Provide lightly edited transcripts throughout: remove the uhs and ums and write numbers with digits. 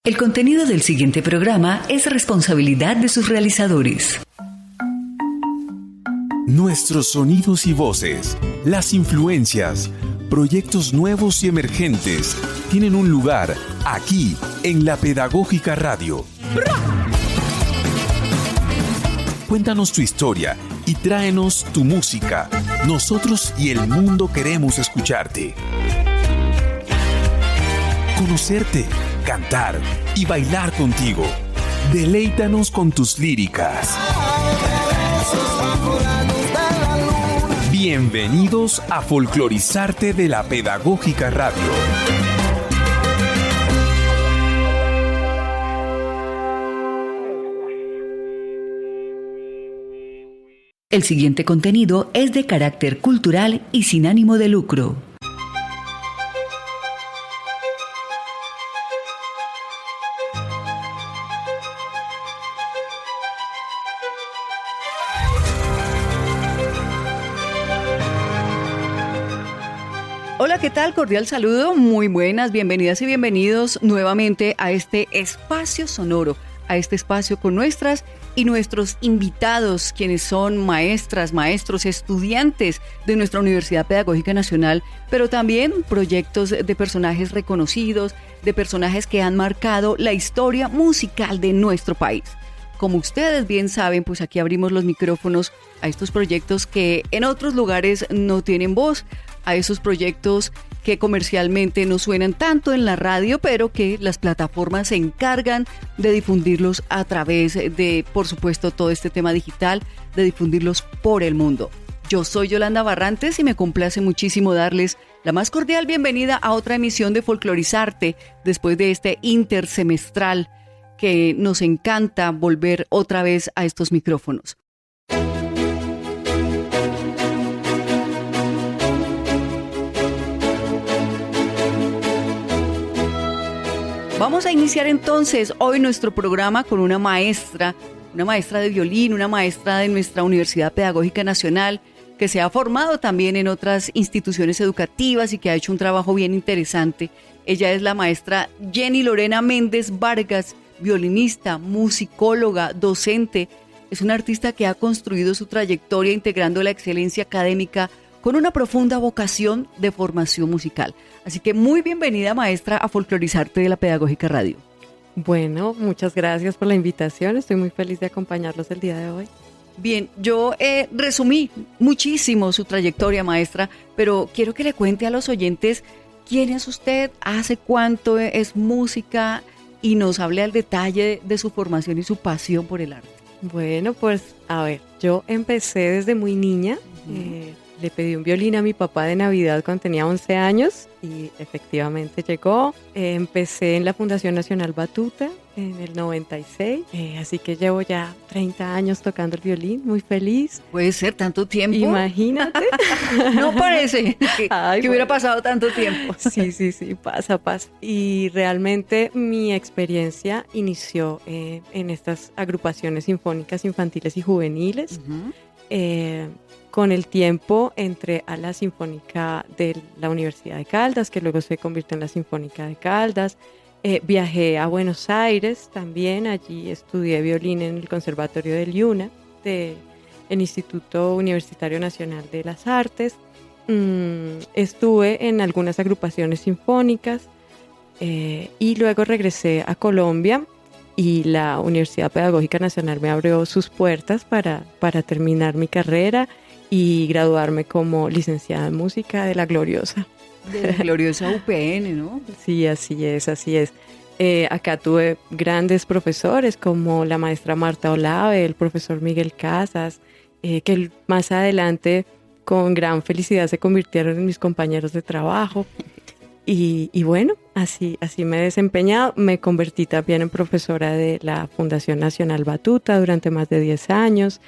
El contenido del siguiente programa es responsabilidad de sus realizadores. Nuestros sonidos y voces, las influencias, proyectos nuevos y emergentes tienen un lugar aquí en La Pedagógica Radio. Cuéntanos tu historia y tráenos tu música. Nosotros y el mundo queremos escucharte. Conocerte, cantar y bailar contigo. Deleítanos con tus líricas. Bienvenidos a Folclorizarte de La Pedagógica Radio. El siguiente contenido es de carácter cultural y sin ánimo de lucro. Hola, ¿qué tal? Cordial saludo, muy buenas, bienvenidas y bienvenidos nuevamente a este espacio sonoro, a este espacio con nuestras y nuestros invitados, quienes son maestras, maestros, estudiantes de nuestra Universidad Pedagógica Nacional, pero también proyectos de personajes reconocidos, de personajes que han marcado la historia musical de nuestro país. Como ustedes bien saben, pues aquí abrimos los micrófonos a estos proyectos que en otros lugares no tienen voz, a esos proyectos que comercialmente no suenan tanto en la radio, pero que las plataformas se encargan de difundirlos a través de, por supuesto, todo este tema digital, de difundirlos por el mundo. Yo soy Yolanda Barrantes y me complace muchísimo darles la más cordial bienvenida a otra emisión de Folclorizarte después de este intersemestral que nos encanta volver otra vez a estos micrófonos. Vamos a iniciar entonces hoy nuestro programa con una maestra de violín, una maestra de nuestra Universidad Pedagógica Nacional, que se ha formado también en otras instituciones educativas y que ha hecho un trabajo bien interesante. Ella es la maestra Jenny Lorena Méndez Vargas, violinista, musicóloga, docente. Es una artista que ha construido su trayectoria integrando la excelencia académica con una profunda vocación de formación musical. Así que muy bienvenida, maestra, a Folclorizarte de La Pedagógica Radio. Bueno, muchas gracias por la invitación. Estoy muy feliz de acompañarlos el día de hoy. Bien, yo resumí muchísimo su trayectoria, maestra, pero quiero que le cuente a los oyentes quién es usted, hace cuánto es música y nos hable al detalle de su formación y su pasión por el arte. Bueno, pues a ver, yo empecé desde muy niña. Le pedí un violín a mi papá de Navidad cuando tenía 11 años y efectivamente llegó. Empecé en la Fundación Nacional Batuta en el 96, así que llevo ya 30 años tocando el violín, muy feliz. ¿Puede ser tanto tiempo? Imagínate. No parece que hubiera pasado tanto tiempo. Sí, pasa. Y realmente mi experiencia inició en estas agrupaciones sinfónicas infantiles y juveniles. Con el tiempo entré a la Sinfónica de la Universidad de Caldas, que luego se convirtió en la Sinfónica de Caldas. Viajé a Buenos Aires también, allí estudié violín en el Conservatorio del IUNA, del Instituto Universitario Nacional de las Artes. Estuve en algunas agrupaciones sinfónicas y luego regresé a Colombia y la Universidad Pedagógica Nacional me abrió sus puertas para terminar mi carrera y graduarme como licenciada en música de la gloriosa. De la gloriosa UPN, ¿no? Sí, así es. Acá tuve grandes profesores como la maestra Marta Olave, el profesor Miguel Casas, que más adelante con gran felicidad se convirtieron en mis compañeros de trabajo. Y bueno, así me he desempeñado. Me convertí también en profesora de la Fundación Nacional Batuta durante más de 10 años.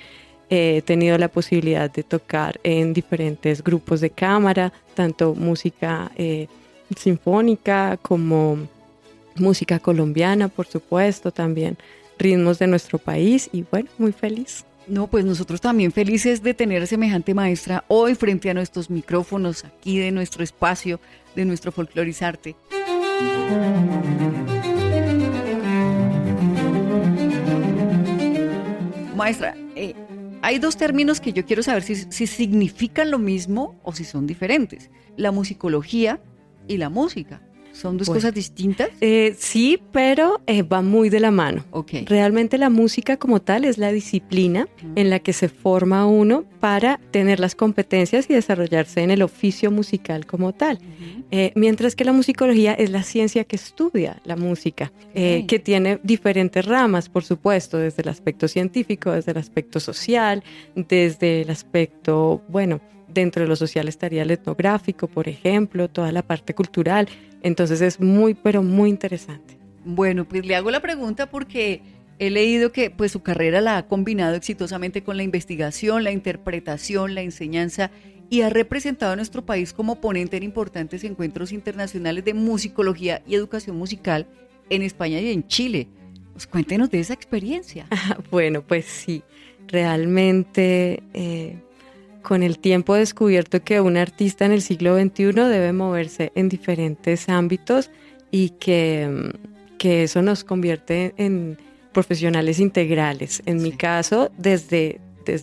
He tenido la posibilidad de tocar en diferentes grupos de cámara, tanto música sinfónica como música colombiana, por supuesto, también ritmos de nuestro país y bueno, muy feliz. No, pues nosotros también felices de tener semejante maestra hoy frente a nuestros micrófonos aquí de nuestro espacio, de nuestro Folclorizarte. Maestra, hay dos términos que yo quiero saber si significan lo mismo o si son diferentes. La musicología y la música. ¿Son dos cosas distintas? Sí, pero va muy de la mano. Okay. Realmente la música como tal es la disciplina en la que se forma uno para tener las competencias y desarrollarse en el oficio musical como tal. Mientras que la musicología es la ciencia que estudia la música, que tiene diferentes ramas, por supuesto, desde el aspecto científico, desde el aspecto social, desde el aspecto, bueno, dentro de lo social estaría el etnográfico, por ejemplo, toda la parte cultural. Entonces es muy, pero muy interesante. Bueno, pues le hago la pregunta porque he leído que pues su carrera la ha combinado exitosamente con la investigación, la interpretación, la enseñanza y ha representado a nuestro país como ponente en importantes encuentros internacionales de musicología y educación musical en España y en Chile. Pues cuéntenos de esa experiencia. Bueno, pues sí, realmente con el tiempo he descubierto que un artista en el siglo XXI debe moverse en diferentes ámbitos y que eso nos convierte en profesionales integrales. En mi caso, desde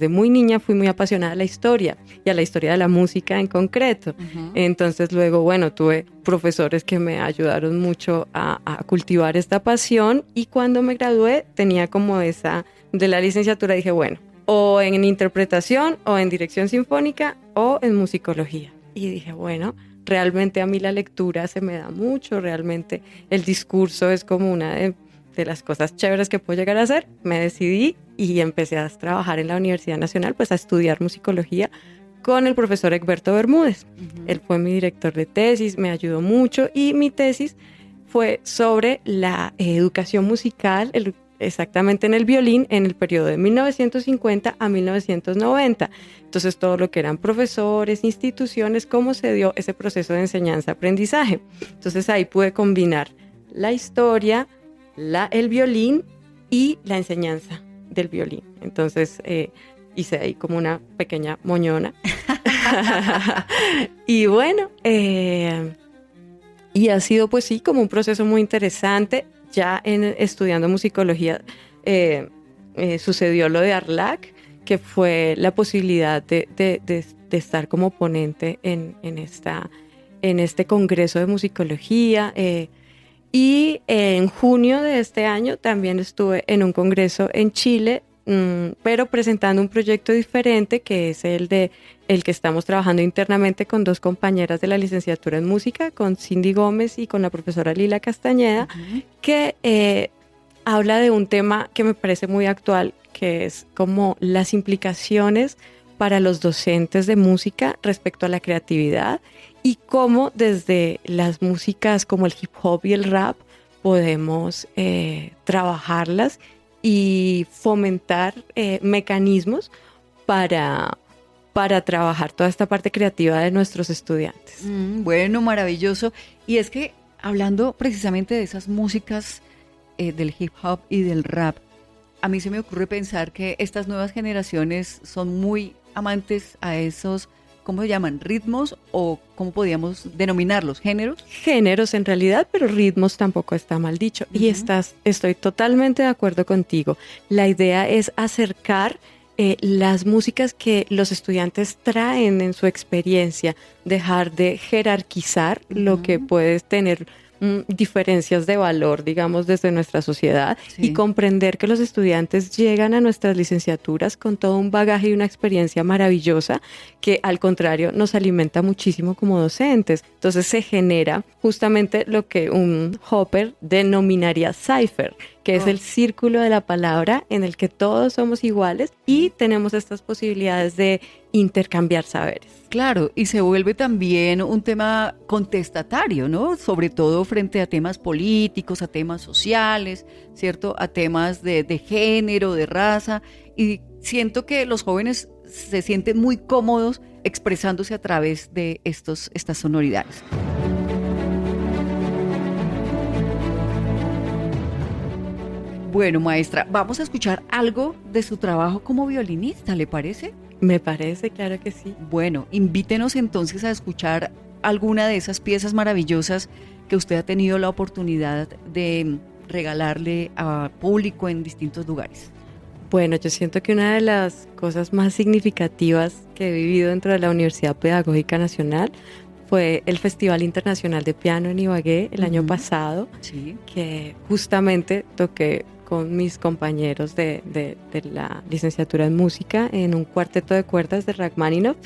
muy niña fui muy apasionada a la historia y a la historia de la música en concreto. Entonces luego, bueno, tuve profesores que me ayudaron mucho a cultivar esta pasión y cuando me gradué tenía como esa, de la licenciatura dije, bueno, o en interpretación, o en dirección sinfónica, o en musicología. Y dije, bueno, realmente a mí la lectura se me da mucho, realmente el discurso es como una de las cosas chéveres que puedo llegar a hacer. Me decidí y empecé a trabajar en la Universidad Nacional, pues a estudiar musicología con el profesor Egberto Bermúdez. Él fue mi director de tesis, me ayudó mucho y mi tesis fue sobre la educación musical, exactamente en el violín en el periodo de 1950 a 1990. Entonces todo lo que eran profesores, instituciones, cómo se dio ese proceso de enseñanza-aprendizaje. Entonces ahí pude combinar la historia, el violín y la enseñanza del violín. Entonces hice ahí como una pequeña moñona. Y bueno, y ha sido pues sí como un proceso muy interesante. Ya estudiando musicología sucedió lo de ARLAC, que fue la posibilidad de estar como ponente en este congreso de musicología. Y en junio de este año también estuve en un congreso en Chile, pero presentando un proyecto diferente, que es el que estamos trabajando internamente con dos compañeras de la licenciatura en música, con Cindy Gómez y con la profesora Lila Castañeda, que habla de un tema que me parece muy actual, que es como las implicaciones para los docentes de música respecto a la creatividad y cómo desde las músicas como el hip hop y el rap podemos trabajarlas y fomentar mecanismos para trabajar toda esta parte creativa de nuestros estudiantes. Bueno, maravilloso. Y es que hablando precisamente de esas músicas del hip hop y del rap, a mí se me ocurre pensar que estas nuevas generaciones son muy amantes a esos, ¿cómo se llaman? ¿Ritmos o cómo podríamos denominarlos? ¿Géneros? Géneros en realidad, pero ritmos tampoco está mal dicho. Y estoy totalmente de acuerdo contigo. La idea es acercar las músicas que los estudiantes traen en su experiencia, dejar de jerarquizar lo que puede tener diferencias de valor, digamos, desde nuestra sociedad, y comprender que los estudiantes llegan a nuestras licenciaturas con todo un bagaje y una experiencia maravillosa que al contrario nos alimenta muchísimo como docentes. Entonces se genera justamente lo que un Hopper denominaría cipher, que es el círculo de la palabra en el que todos somos iguales y tenemos estas posibilidades de intercambiar saberes. Claro, y se vuelve también un tema contestatario, ¿no? Sobre todo frente a temas políticos, a temas sociales, ¿cierto? A temas de género, de raza, y siento que los jóvenes se sienten muy cómodos expresándose a través de estas sonoridades. Bueno, maestra, vamos a escuchar algo de su trabajo como violinista, ¿le parece? Me parece, claro que sí. Bueno, invítenos entonces a escuchar alguna de esas piezas maravillosas que usted ha tenido la oportunidad de regalarle a público en distintos lugares. Bueno, yo siento que una de las cosas más significativas que he vivido dentro de la Universidad Pedagógica Nacional fue el Festival Internacional de Piano en Ibagué el año pasado, Sí. que justamente toqué con mis compañeros de la licenciatura en música en un cuarteto de cuerdas de Rachmaninoff.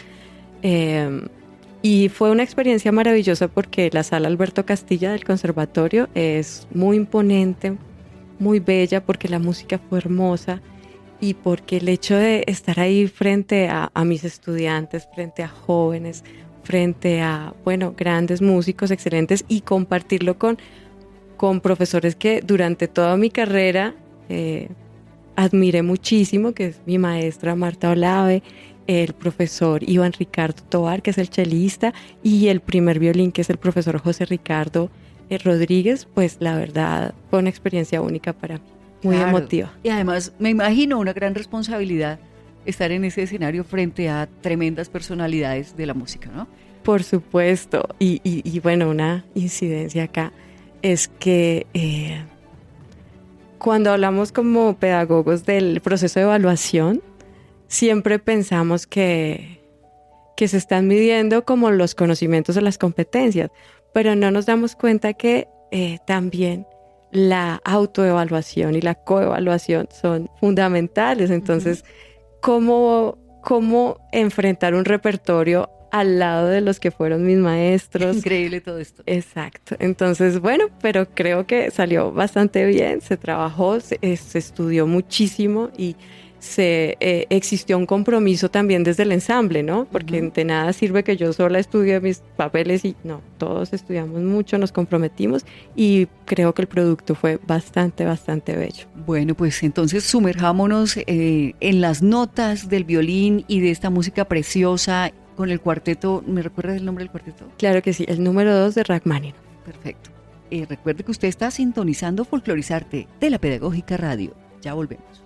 Y fue una experiencia maravillosa porque la sala Alberto Castilla del conservatorio es muy imponente, muy bella, porque la música fue hermosa y porque el hecho de estar ahí frente a mis estudiantes, frente a jóvenes, frente a, bueno, grandes músicos excelentes, y compartirlo con profesores que durante toda mi carrera admiré muchísimo, que es mi maestra Marta Olave, el profesor Iván Ricardo Tovar, que es el chelista, y el primer violín, que es el profesor José Ricardo Rodríguez. Pues la verdad fue una experiencia única para mí, muy Claro. emotiva. Y además me imagino una gran responsabilidad estar en ese escenario frente a tremendas personalidades de la música, ¿no? Por supuesto. Y bueno, una incidencia acá es que cuando hablamos como pedagogos del proceso de evaluación, siempre pensamos que se están midiendo como los conocimientos o las competencias, pero no nos damos cuenta que también la autoevaluación y la coevaluación son fundamentales. Entonces, ¿cómo enfrentar un repertorio al lado de los que fueron mis maestros? Increíble todo esto. Exacto. Entonces, bueno, pero creo que salió bastante bien, se trabajó, se estudió muchísimo y existió un compromiso también desde el ensamble, ¿no? Porque de nada sirve que yo sola estudie mis papeles y no, todos estudiamos mucho, nos comprometimos y creo que el producto fue bastante, bastante bello. Bueno, pues entonces sumerjámonos en las notas del violín y de esta música preciosa con el cuarteto. ¿Me recuerdas el nombre del cuarteto? Claro que sí, el número 2 de Rachmaninoff. Perfecto. Recuerde que usted está sintonizando Folclorizarte de la Pedagógica Radio. Ya volvemos.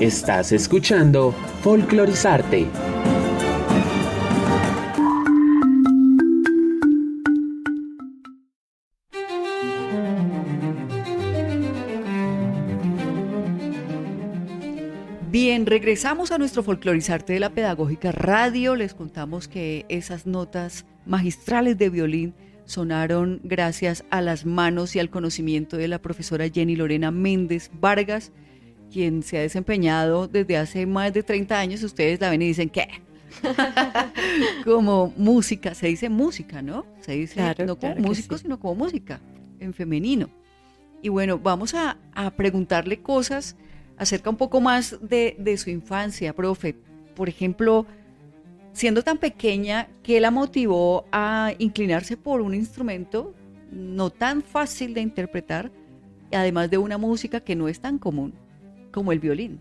Estás escuchando Folclorizarte. Bien, regresamos a nuestro Folclorizarte de la Pedagógica Radio. Les contamos que esas notas magistrales de violín sonaron gracias a las manos y al conocimiento de la profesora Jenny Lorena Méndez Vargas, quien se ha desempeñado desde hace más de 30 años. Ustedes la ven y dicen, ¿qué? Como música, se dice música, ¿no? Se dice Claro, no como claro que músico, sí. sino como música, en femenino. Y bueno, vamos a preguntarle cosas acerca un poco más de su infancia, profe. Por ejemplo, siendo tan pequeña, ¿qué la motivó a inclinarse por un instrumento no tan fácil de interpretar, además de una música que no es tan común como el violín?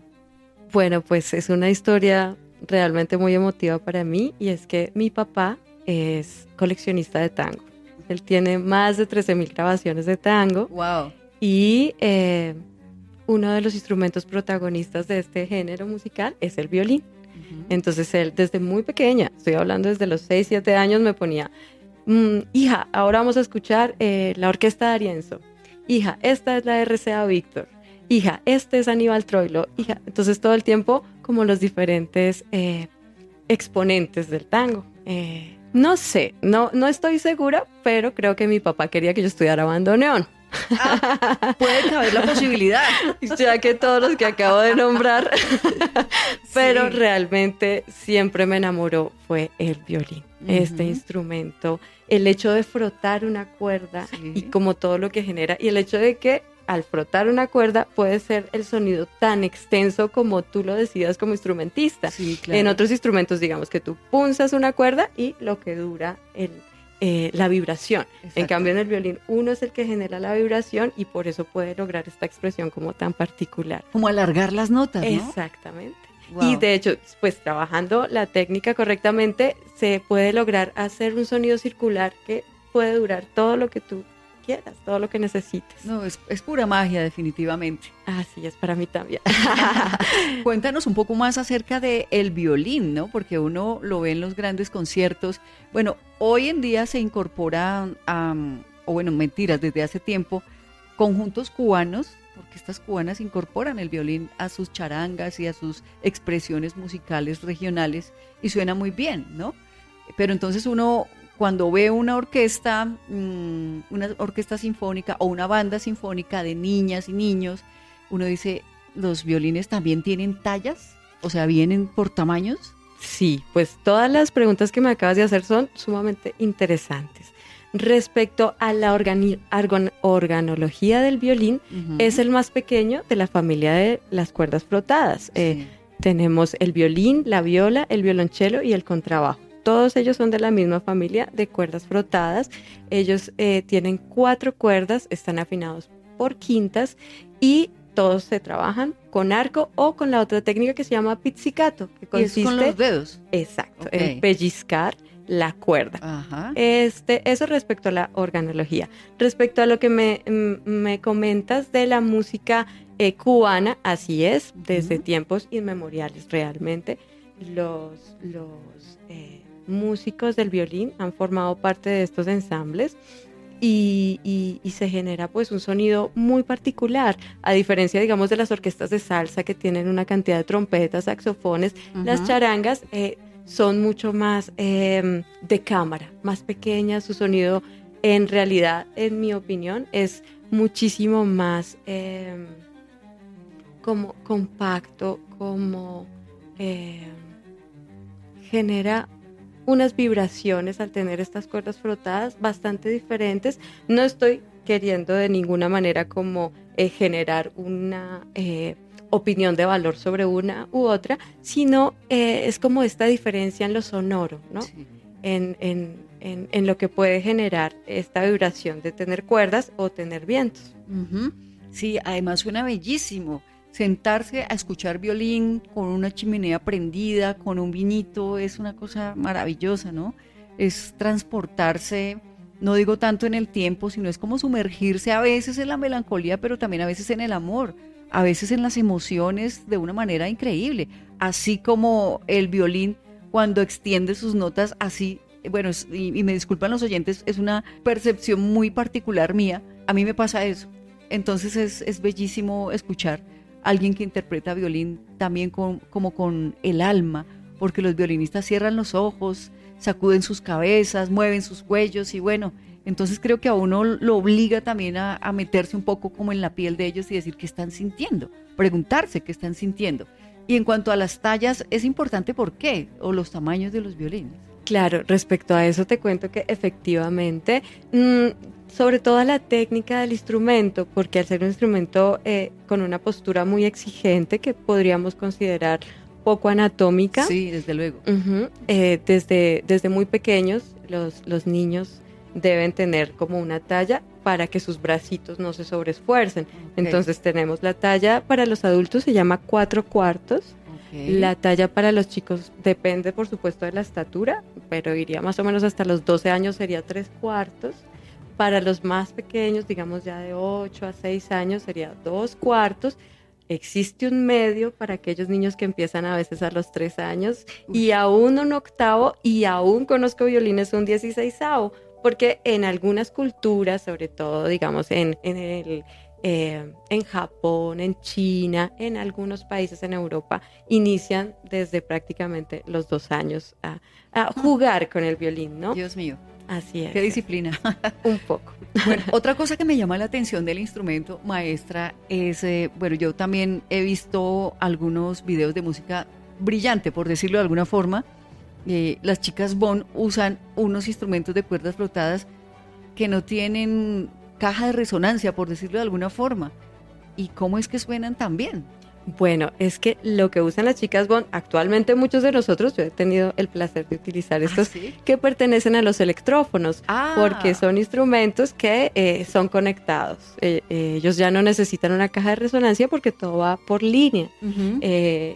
Bueno, pues es una historia realmente muy emotiva para mí, y es que mi papá es coleccionista de tango. Él tiene más de 13.000 grabaciones de tango. Wow. Y uno de los instrumentos protagonistas de este género musical es el violín. Entonces él desde muy pequeña, estoy hablando desde los 6, 7 años, me ponía, hija, ahora vamos a escuchar la orquesta de Arienzo. Hija, esta es la RCA Víctor. Hija, este es Aníbal Troilo. Hija, entonces todo el tiempo como los diferentes exponentes del tango. No sé, no estoy segura, pero creo que mi papá quería que yo estudiara bandoneón. Puede caber la posibilidad. Ya que todos los que acabo de nombrar, pero Sí. realmente siempre me enamoró fue el violín, este instrumento, el hecho de frotar una cuerda Sí. y como todo lo que genera, y el hecho de que al frotar una cuerda puede ser el sonido tan extenso como tú lo decidas como instrumentista. Sí, claro. En otros instrumentos, digamos que tú punzas una cuerda y lo que dura la vibración. Exacto. En cambio, en el violín uno es el que genera la vibración y por eso puede lograr esta expresión como tan particular. Como alargar las notas, ¿no? Exactamente. Wow. Y de hecho, pues trabajando la técnica correctamente, se puede lograr hacer un sonido circular que puede durar todo lo que tú quieras, todo lo que necesites. No, es pura magia, definitivamente. Así es para mí también. Cuéntanos un poco más acerca del violín, ¿no? Porque uno lo ve en los grandes conciertos. Bueno, hoy en día se incorpora, o bueno, mentiras, desde hace tiempo, conjuntos cubanos, orquestas cubanas incorporan el violín a sus charangas y a sus expresiones musicales regionales y suena muy bien, ¿no? Pero entonces uno, cuando ve una orquesta sinfónica o una banda sinfónica de niñas y niños, uno dice, ¿los violines también tienen tallas? O sea, ¿vienen por tamaños? Sí, pues todas las preguntas que me acabas de hacer son sumamente interesantes. Respecto a la organología del violín, es el más pequeño de la familia de las cuerdas frotadas. Sí. Tenemos el violín, la viola, el violonchelo y el contrabajo. Todos ellos son de la misma familia de cuerdas frotadas. Ellos tienen 4 cuerdas, están afinados por quintas y todos se trabajan con arco o con la otra técnica que se llama pizzicato, que Y es consiste con los dedos. exacto, Ok. en pellizcar la cuerda. Ajá. Eso respecto a la organología. Respecto a lo que me comentas de la música cubana, así es, desde tiempos inmemoriales realmente, los músicos del violín han formado parte de estos ensambles y se genera pues un sonido muy particular, a diferencia digamos de las orquestas de salsa que tienen una cantidad de trompetas, saxofones. Las charangas son mucho más de cámara, más pequeñas, su sonido en realidad, en mi opinión, es muchísimo más como compacto, como genera unas vibraciones al tener estas cuerdas frotadas bastante diferentes. No estoy queriendo de ninguna manera como generar una opinión de valor sobre una u otra, sino es como esta diferencia en lo sonoro, ¿no? Sí. En lo que puede generar esta vibración de tener cuerdas o tener vientos. Ujú. Sí, además suena bellísimo. Sentarse a escuchar violín con una chimenea prendida, con un vinito, es una cosa maravillosa, ¿no? Es transportarse, no digo tanto en el tiempo, sino es como sumergirse a veces en la melancolía, pero también a veces en el amor, a veces en las emociones de una manera increíble. Así como el violín, cuando extiende sus notas así, bueno, y me disculpan los oyentes, es una percepción muy particular mía. A mí me pasa eso. Entonces es bellísimo escuchar a alguien que interpreta violín también como con el alma, porque los violinistas cierran los ojos, sacuden sus cabezas, mueven sus cuellos y bueno, Entonces creo que a uno lo obliga también a meterse un poco como en la piel de ellos y decir qué están sintiendo, preguntarse qué están sintiendo. Y en cuanto a las tallas, es importante por qué, o los tamaños de los violines. Claro, respecto a eso te cuento que efectivamente, sobre todo la técnica del instrumento, porque al ser un instrumento con una postura muy exigente que podríamos considerar poco anatómica. Sí, desde luego. Desde muy pequeños los niños deben tener como una talla para que sus bracitos no se sobreesfuercen. Okay. Entonces tenemos la talla para los adultos, se llama 4/4. Okay. La talla para los chicos depende, por supuesto, de la estatura, pero iría más o menos hasta los 12 años, sería 3/4. Para los más pequeños, digamos ya de 8 a 6 años, sería 2/4. Existe un medio para aquellos niños que empiezan a veces a los 3 años y aún un 1/8, y aún conozco violines un 16avo, porque en algunas culturas, sobre todo digamos en Japón, en China, en algunos países en Europa, inician desde prácticamente los 2 años a jugar con el violín, ¿no? Dios mío. Así es. Qué disciplina. Un poco. Bueno, otra cosa que me llama la atención del instrumento, maestra, es, bueno, yo también he visto algunos videos de música brillante, por decirlo de alguna forma. Las chicas Bon usan unos instrumentos de cuerdas flotadas que no tienen caja de resonancia, por decirlo de alguna forma. ¿Y cómo es que suenan tan bien? Bueno, es que lo que usan las chicas Bon, actualmente muchos de nosotros, yo he tenido el placer de utilizar estos, ¿sí? Que pertenecen a los electrófonos, porque son instrumentos que son conectados. Ellos ya no necesitan una caja de resonancia porque todo va por línea. Uh-huh.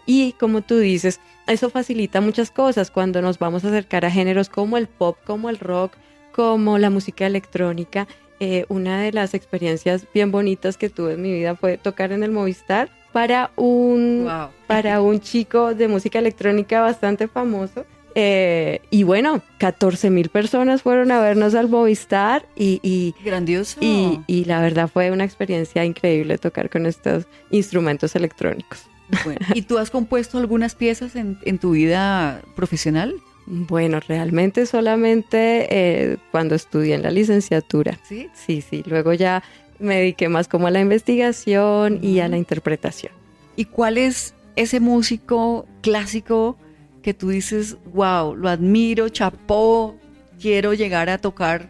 Y como tú dices, eso facilita muchas cosas cuando nos vamos a acercar a géneros como el pop, como el rock, como la música electrónica. Una de las experiencias bien bonitas que tuve en mi vida fue tocar en el Movistar para un chico de música electrónica bastante famoso. Y bueno, 14,000 personas fueron a vernos al Movistar y grandioso. Y la verdad fue una experiencia increíble tocar con estos instrumentos electrónicos. Bueno, ¿y tú has compuesto algunas piezas en tu vida profesional? Bueno, realmente solamente cuando estudié en la licenciatura. ¿Sí? Sí. Luego ya me dediqué más como a la investigación y a la interpretación. ¿Y cuál es ese músico clásico que tú dices, wow, lo admiro, chapó, quiero llegar a tocar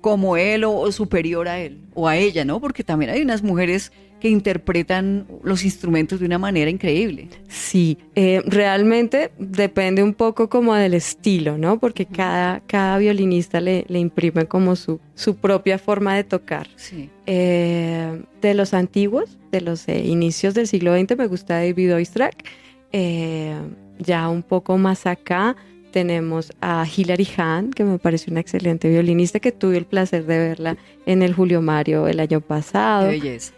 como él o superior a él o a ella, ¿no? Porque también hay unas mujeres que interpretan los instrumentos de una manera increíble. Sí, realmente depende un poco como del estilo, ¿no? Porque cada violinista le imprime como su propia forma de tocar. Sí. De los antiguos, de los inicios del siglo XX, me gusta David Oistrakh. Ya un poco más acá tenemos a Hilary Hahn, que me parece una excelente violinista, que tuve el placer de verla en el Julio Mario el año pasado. Qué belleza.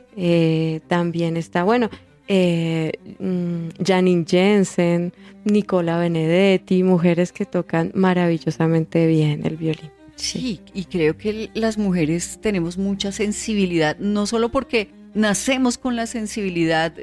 También está, Janine Jensen, Nicola Benedetti, mujeres que tocan maravillosamente bien el violín. Sí, y creo que las mujeres tenemos mucha sensibilidad, no solo porque nacemos con la sensibilidad,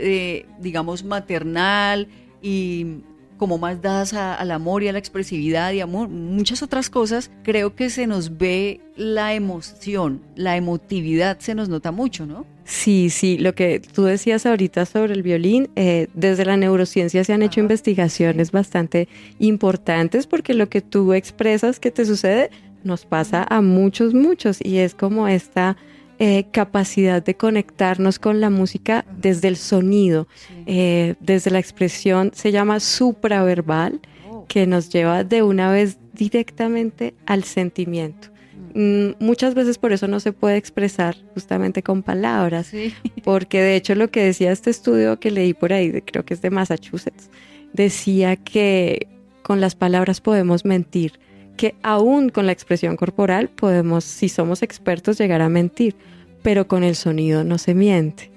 digamos, maternal y como más dadas al amor y a la expresividad y amor, muchas otras cosas, creo que se nos ve la emoción, la emotividad se nos nota mucho, ¿no? Sí, lo que tú decías ahorita sobre el violín, desde la neurociencia se han hecho investigaciones bastante importantes porque lo que tú expresas que te sucede nos pasa a muchos y es como esta capacidad de conectarnos con la música desde el sonido, desde la expresión, se llama supraverbal, que nos lleva de una vez directamente al sentimiento. Muchas veces por eso no se puede expresar justamente con palabras, porque de hecho lo que decía este estudio que leí por ahí, creo que es de Massachusetts, decía que con las palabras podemos mentir, que aún con la expresión corporal podemos, si somos expertos, llegar a mentir, pero con el sonido no se miente.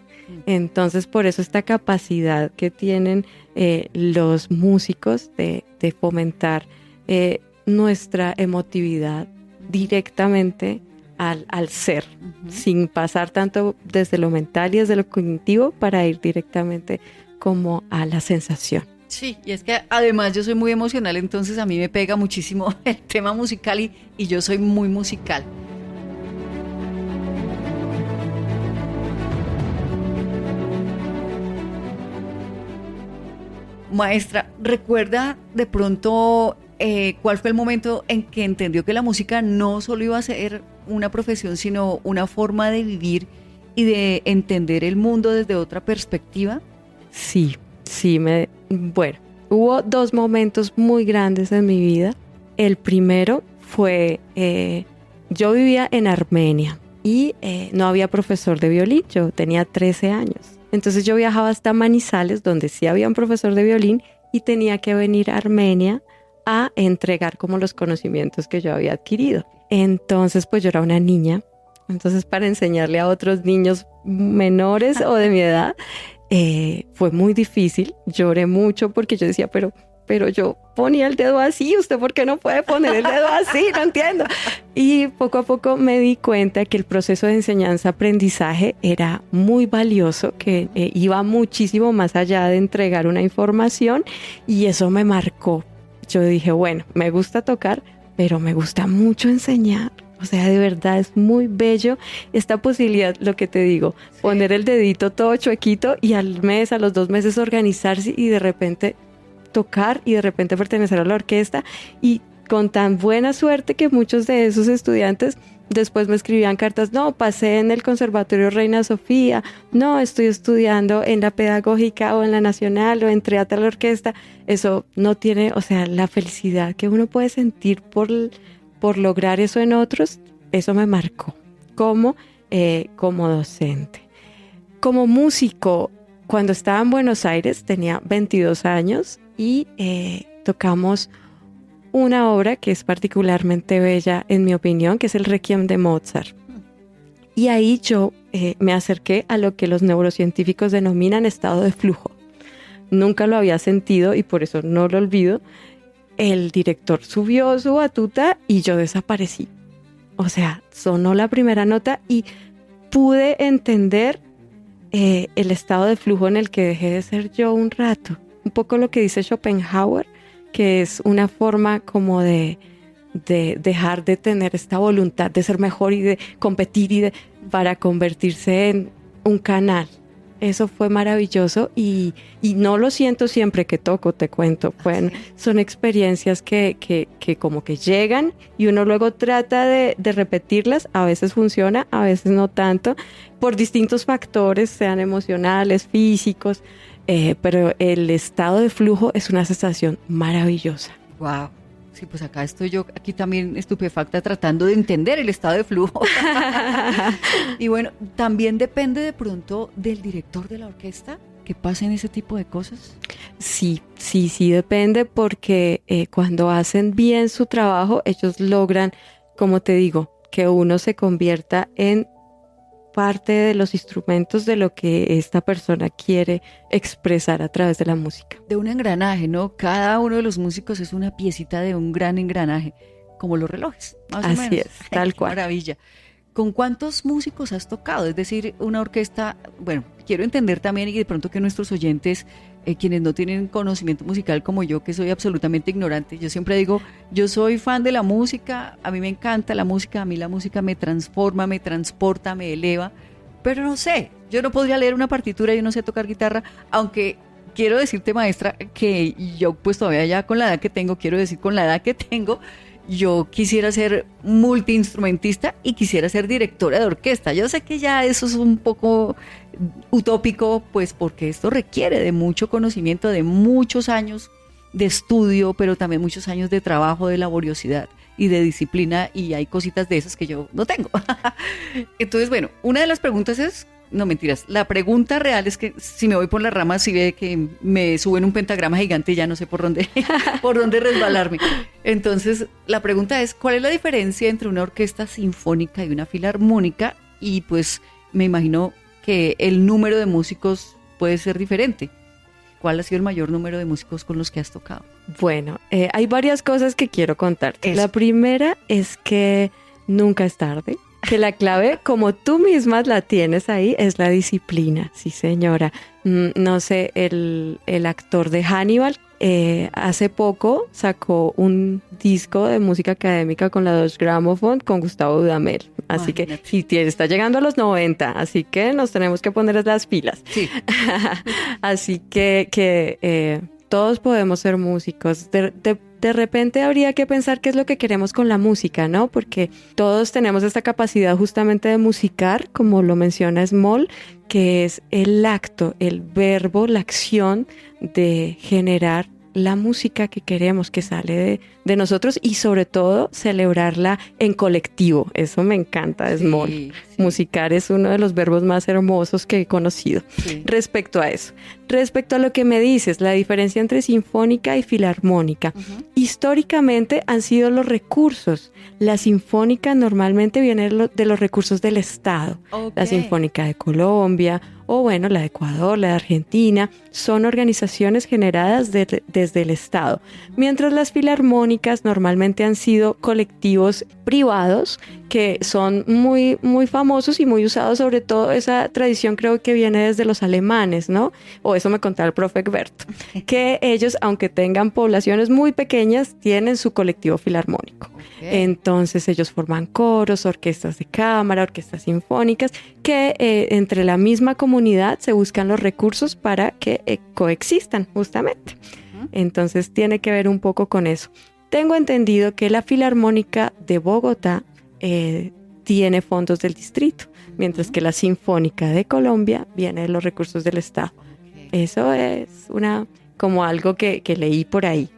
Entonces, por eso esta capacidad que tienen los músicos de fomentar nuestra emotividad directamente al ser, sin pasar tanto desde lo mental y desde lo cognitivo para ir directamente como a la sensación. Sí, y es que además yo soy muy emocional, entonces a mí me pega muchísimo el tema musical y yo soy muy musical. Maestra, ¿recuerda de pronto cuál fue el momento en que entendió que la música no solo iba a ser una profesión, sino una forma de vivir y de entender el mundo desde otra perspectiva? Sí, bueno, hubo dos momentos muy grandes en mi vida. El primero fue, yo vivía en Armenia y no había profesor de violín, yo tenía 13 años. Entonces yo viajaba hasta Manizales, donde sí había un profesor de violín, y tenía que venir a Armenia a entregar como los conocimientos que yo había adquirido. Entonces pues yo era una niña, entonces para enseñarle a otros niños menores o de mi edad, fue muy difícil. Lloré mucho porque yo decía, pero yo ponía el dedo así, ¿usted por qué no puede poner el dedo así? No entiendo. Y poco a poco me di cuenta que el proceso de enseñanza-aprendizaje era muy valioso, que iba muchísimo más allá de entregar una información, y eso me marcó. Yo dije, bueno, me gusta tocar, pero me gusta mucho enseñar. O sea, de verdad es muy bello esta posibilidad, lo que te digo, poner el dedito todo chuequito y al mes, a los 2 meses organizarse y de repente tocar y de repente pertenecer a la orquesta, y con tan buena suerte que muchos de esos estudiantes después me escribían cartas, no, pasé en el Conservatorio Reina Sofía, no, estoy estudiando en la Pedagógica o en la Nacional o entré a tal orquesta. Eso no tiene, o sea, la felicidad que uno puede sentir por lograr eso en otros, eso me marcó como docente. Como músico, cuando estaba en Buenos Aires, tenía 22 años y tocamos una obra que es particularmente bella, en mi opinión, que es el Requiem de Mozart. Y ahí yo me acerqué a lo que los neurocientíficos denominan estado de flujo. Nunca lo había sentido y por eso no lo olvido. El director subió su batuta y yo desaparecí. O sea, sonó la primera nota y pude entender el estado de flujo en el que dejé de ser yo un rato. Un poco lo que dice Schopenhauer, que es una forma como de dejar de tener esta voluntad de ser mejor y de competir para convertirse en un canal. Eso fue maravilloso y no lo siento siempre que toco, te cuento. Bueno, son experiencias que como que llegan y uno luego trata de repetirlas. A veces funciona, a veces no tanto, por distintos factores, sean emocionales, físicos, pero el estado de flujo es una sensación maravillosa. Wow. Sí, pues acá estoy yo, aquí también estupefacta, tratando de entender el estado de flujo. Y bueno, también depende de pronto del director de la orquesta que pasen ese tipo de cosas. Sí, depende, porque cuando hacen bien su trabajo, ellos logran, como te digo, que uno se convierta en parte de los instrumentos de lo que esta persona quiere expresar a través de la música. De un engranaje, ¿no? Cada uno de los músicos es una piecita de un gran engranaje, como los relojes, más o menos. Así es, tal cual. Maravilla. ¿Con cuántos músicos has tocado? Es decir, una orquesta, bueno, quiero entender también, y de pronto que nuestros oyentes, quienes no tienen conocimiento musical como yo, que soy absolutamente ignorante, yo siempre digo, yo soy fan de la música, a mí me encanta la música, a mí la música me transforma, me transporta, me eleva, pero no sé, yo no podría leer una partitura, yo no sé tocar guitarra, aunque quiero decirte, maestra, que yo pues todavía ya con la edad que tengo, yo quisiera ser multiinstrumentista y quisiera ser directora de orquesta. Yo sé que ya eso es un poco utópico, pues porque esto requiere de mucho conocimiento, de muchos años de estudio, pero también muchos años de trabajo, de laboriosidad y de disciplina, y hay cositas de esas que yo no tengo. Entonces, bueno, una de las preguntas es, no mentiras, la pregunta real es que si me voy por las ramas, si ve que me suben un pentagrama gigante y ya no sé por dónde resbalarme. Entonces, la pregunta es, ¿cuál es la diferencia entre una orquesta sinfónica y una filarmónica? Y pues me imagino que el número de músicos puede ser diferente. ¿Cuál ha sido el mayor número de músicos con los que has tocado? Bueno, hay varias cosas que quiero contarte. Eso. La primera es que nunca es tarde. Que la clave, como tú misma la tienes ahí, es la disciplina, sí señora. No sé, el actor de Hannibal hace poco sacó un disco de música académica con la Deutsche Grammophon con Gustavo Dudamel. Así que está llegando a los 90, así que nos tenemos que poner las pilas. Sí. Así que Todos podemos ser músicos. De repente habría que pensar qué es lo que queremos con la música, ¿no? Porque todos tenemos esta capacidad justamente de musicar, como lo menciona Small, que es el acto, el verbo, la acción de generar la música que queremos que sale de nosotros y sobre todo celebrarla en colectivo. Eso me encanta, Small. Sí. Musicar es uno de los verbos más hermosos que he conocido. Sí. Respecto a eso. Respecto a lo que me dices, la diferencia entre sinfónica y filarmónica. Históricamente han sido los recursos. La sinfónica normalmente viene de los recursos del Estado. La Sinfónica de Colombia o bueno, la de Ecuador, la de Argentina, son organizaciones generadas desde el Estado. Mientras las filarmónicas normalmente han sido colectivos privados que son muy, muy famosos y muy usados, sobre todo esa tradición creo que viene desde los alemanes, ¿no? O eso me contaba el profe Egberto, que ellos, aunque tengan poblaciones muy pequeñas, tienen su colectivo filarmónico. Entonces ellos forman coros, orquestas de cámara, orquestas sinfónicas, que entre la misma comunidad se buscan los recursos para que coexistan justamente. Entonces tiene que ver un poco con eso. Tengo entendido que la Filarmónica de Bogotá tiene fondos del distrito, mientras que la Sinfónica de Colombia viene de los recursos del Estado. Eso es como algo que leí por ahí.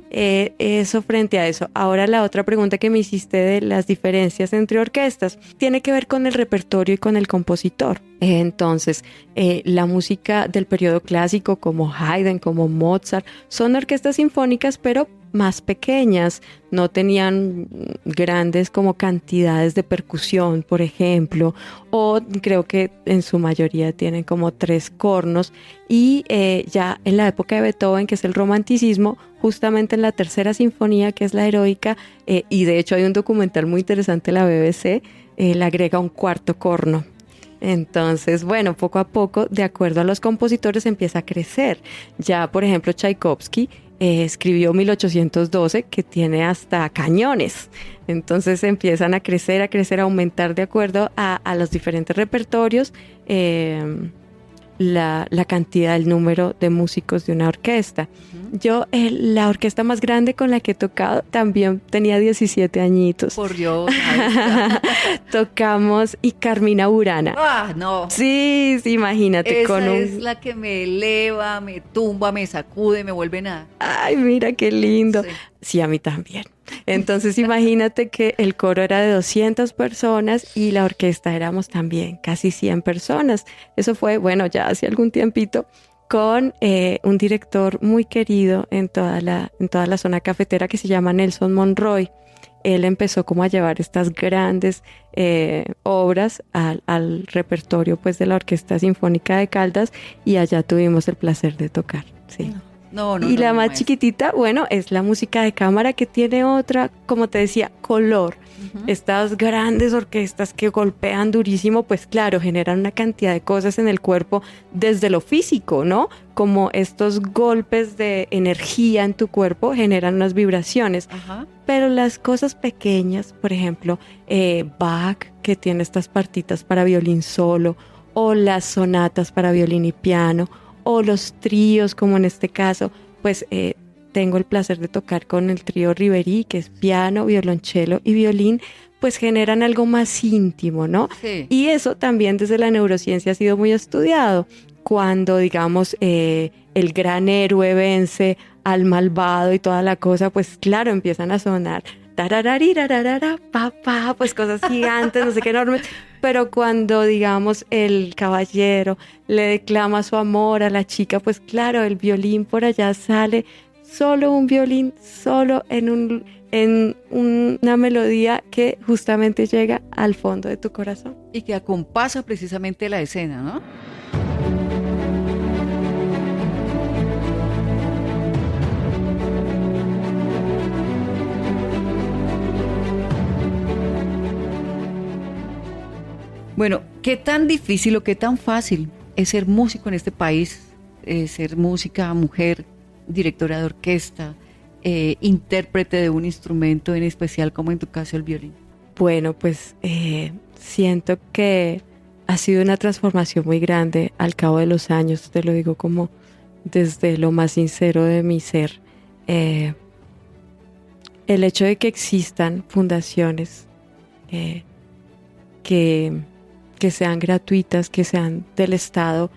Eso frente a eso. Ahora la otra pregunta que me hiciste de las diferencias entre orquestas tiene que ver con el repertorio y con el compositor. Entonces, la música del periodo clásico como Haydn, como Mozart, son orquestas sinfónicas, pero más pequeñas, no tenían grandes como cantidades de percusión, por ejemplo, o creo que en su mayoría tienen como 3 cornos y ya en la época de Beethoven, que es el romanticismo, justamente en la tercera sinfonía, que es la heroica, y de hecho hay un documental muy interesante en la BBC, le agrega un 4º corno. Entonces, bueno, poco a poco, de acuerdo a los compositores, empieza a crecer. Ya, por ejemplo, Tchaikovsky escribió 1812, que tiene hasta cañones. Entonces empiezan a crecer, a aumentar de acuerdo a los diferentes repertorios, la cantidad, el número de músicos de una orquesta. Yo, la orquesta más grande con la que he tocado, también tenía 17 añitos. Por Dios. Tocamos y Carmina Burana. Ah, no. Sí, imagínate. Esa es la que me eleva, me tumba, me sacude, me vuelve nada. Ay, mira qué lindo. Sí, a mí también. Entonces imagínate que el coro era de 200 personas y la orquesta éramos también casi 100 personas. Eso fue, bueno, ya hace algún tiempito, con un director muy querido en toda la zona cafetera que se llama Nelson Monroy. Él empezó como a llevar estas grandes obras al repertorio pues de la Orquesta Sinfónica de Caldas y allá tuvimos el placer de tocar, sí. No, y la más chiquitita, bueno, es la música de cámara, que tiene otra, como te decía, color. Estas grandes orquestas que golpean durísimo, pues claro, generan una cantidad de cosas en el cuerpo desde lo físico, ¿no? Como estos golpes de energía en tu cuerpo generan unas vibraciones. Pero las cosas pequeñas, por ejemplo, Bach, que tiene estas partitas para violín solo, o las sonatas para violín y piano, o los tríos, como en este caso, pues tengo el placer de tocar con el trío Riverí, que es piano, violonchelo y violín, pues generan algo más íntimo, ¿no? Sí. Y eso también desde la neurociencia ha sido muy estudiado. Cuando, digamos, el gran héroe vence al malvado y toda la cosa, pues claro, empiezan a sonar papá, pues cosas gigantes, no sé qué enormes. Pero cuando, digamos, el caballero le declama su amor a la chica, pues claro, el violín por allá sale, solo un violín, solo en una melodía que justamente llega al fondo de tu corazón. Y que acompasa precisamente la escena, ¿no? Bueno, ¿qué tan difícil o qué tan fácil es ser músico en este país? Ser música, mujer, directora de orquesta, intérprete de un instrumento en especial, como en tu caso el violín. Bueno, pues siento que ha sido una transformación muy grande al cabo de los años, te lo digo como desde lo más sincero de mi ser. El hecho de que existan fundaciones que sean gratuitas, que sean del Estado,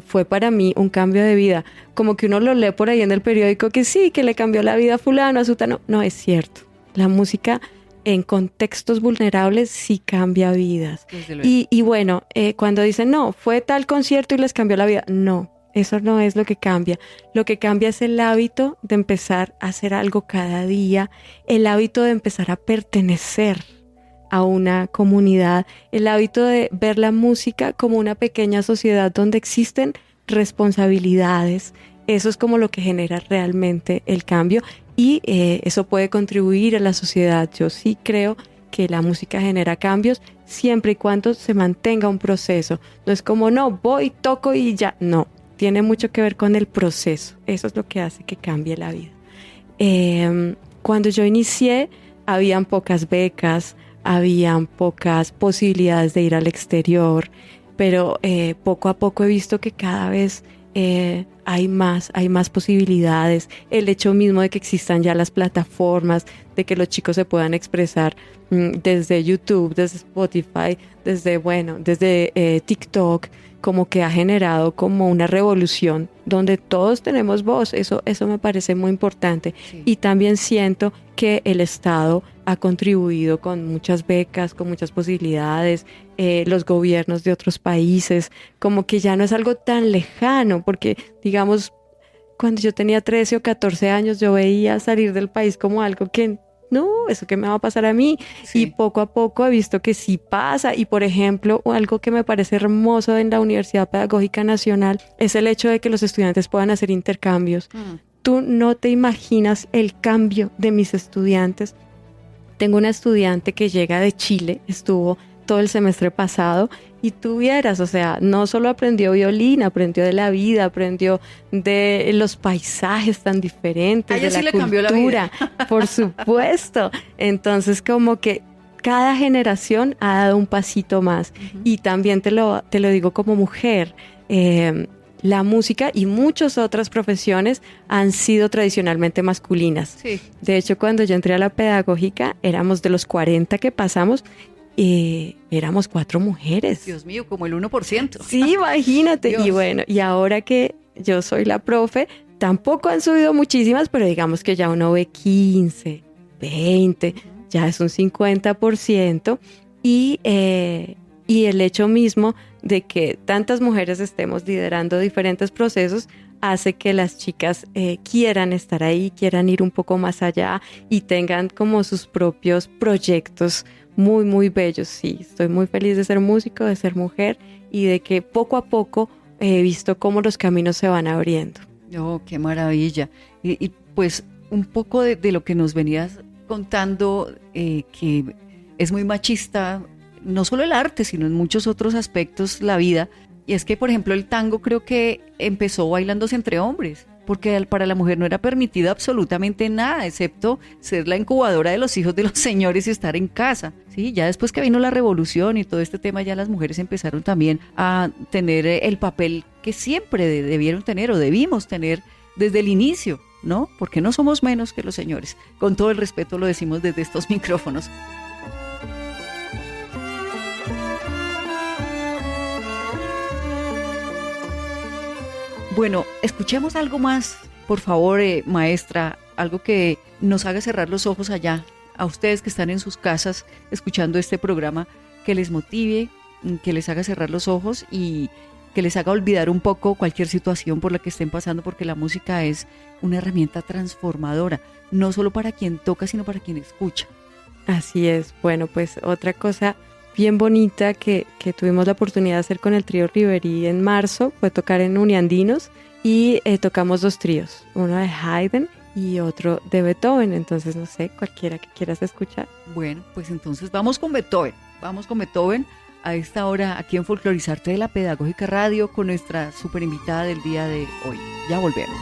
fue para mí un cambio de vida. Como que uno lo lee por ahí en el periódico que sí, que le cambió la vida a fulano, a sutano. No, es cierto. La música en contextos vulnerables sí cambia vidas. Y bueno, cuando dicen, no, fue tal concierto y les cambió la vida. No, eso no es lo que cambia. Lo que cambia es el hábito de empezar a hacer algo cada día, el hábito de empezar a pertenecer a una comunidad, el hábito de ver la música como una pequeña sociedad donde existen responsabilidades. Eso es como lo que genera realmente el cambio y eso puede contribuir a la sociedad. Yo sí creo que la música genera cambios siempre y cuando se mantenga un proceso. No es como, no, voy, toco y ya. No, tiene mucho que ver con el proceso. Eso es lo que hace que cambie la vida. Cuando yo inicié, habían pocas becas, habían pocas posibilidades de ir al exterior, pero poco a poco he visto que cada vez hay más posibilidades. El hecho mismo de que existan ya las plataformas, de que los chicos se puedan expresar desde YouTube, desde Spotify, desde TikTok, como que ha generado como una revolución donde todos tenemos voz. Eso me parece muy importante. Sí. Y también siento que el Estado ha contribuido con muchas becas, con muchas posibilidades, los gobiernos de otros países, como que ya no es algo tan lejano, porque digamos, cuando yo tenía 13 o 14 años, yo veía salir del país como algo que no, eso que me va a pasar a mí. Sí. Y poco a poco he visto que sí pasa. Y por ejemplo, algo que me parece hermoso en la Universidad Pedagógica Nacional es el hecho de que los estudiantes puedan hacer intercambios. Tú no te imaginas el cambio de mis estudiantes. Tengo una estudiante que llega de Chile, estuvo todo el semestre pasado y tú vieras, o sea, no solo aprendió violín, aprendió de la vida, aprendió de los paisajes tan diferentes, de la cultura, cambió la vida. Por supuesto. Entonces, como que cada generación ha dado un pasito más. Y también te lo digo como mujer, la música y muchas otras profesiones han sido tradicionalmente masculinas. Sí. De hecho, cuando yo entré a la pedagógica, éramos de los 40 que pasamos, éramos 4 mujeres. Dios mío, como el 1%. Sí, imagínate. Dios. Y bueno, y ahora que yo soy la profe, tampoco han subido muchísimas, pero digamos que ya uno ve 15, 20, ya es un 50%. Y el hecho mismo de que tantas mujeres estemos liderando diferentes procesos hace que las chicas quieran estar ahí, quieran ir un poco más allá y tengan como sus propios proyectos muy, muy bellos. Sí, estoy muy feliz de ser músico, de ser mujer y de que poco a poco he visto cómo los caminos se van abriendo. Oh, qué maravilla. Y pues un poco de lo que nos venías contando, que es muy machista, no solo el arte, sino en muchos otros aspectos la vida. Y es que, por ejemplo, el tango creo que empezó bailándose entre hombres, porque para la mujer no era permitido absolutamente nada, excepto ser la incubadora de los hijos de los señores y estar en casa. Sí, ya después que vino la revolución y todo este tema, ya las mujeres empezaron también a tener el papel que siempre debieron tener o debimos tener desde el inicio, ¿no? Porque no somos menos que los señores. Con todo el respeto lo decimos desde estos micrófonos. Bueno, escuchemos algo más, por favor, maestra, algo que nos haga cerrar los ojos allá, a ustedes que están en sus casas escuchando este programa, que les motive, que les haga cerrar los ojos y que les haga olvidar un poco cualquier situación por la que estén pasando, porque la música es una herramienta transformadora, no solo para quien toca, sino para quien escucha. Así es. Bueno, pues otra cosa bien bonita que tuvimos la oportunidad de hacer con el trío Riverí en marzo fue tocar en Uniandinos y tocamos 2 tríos, uno de Haydn y otro de Beethoven. Entonces, no sé, cualquiera que quieras escuchar. Bueno, pues entonces vamos con Beethoven a esta hora aquí en Folclorizarte de la Pedagógica Radio con nuestra super invitada del día de hoy. Ya volvemos.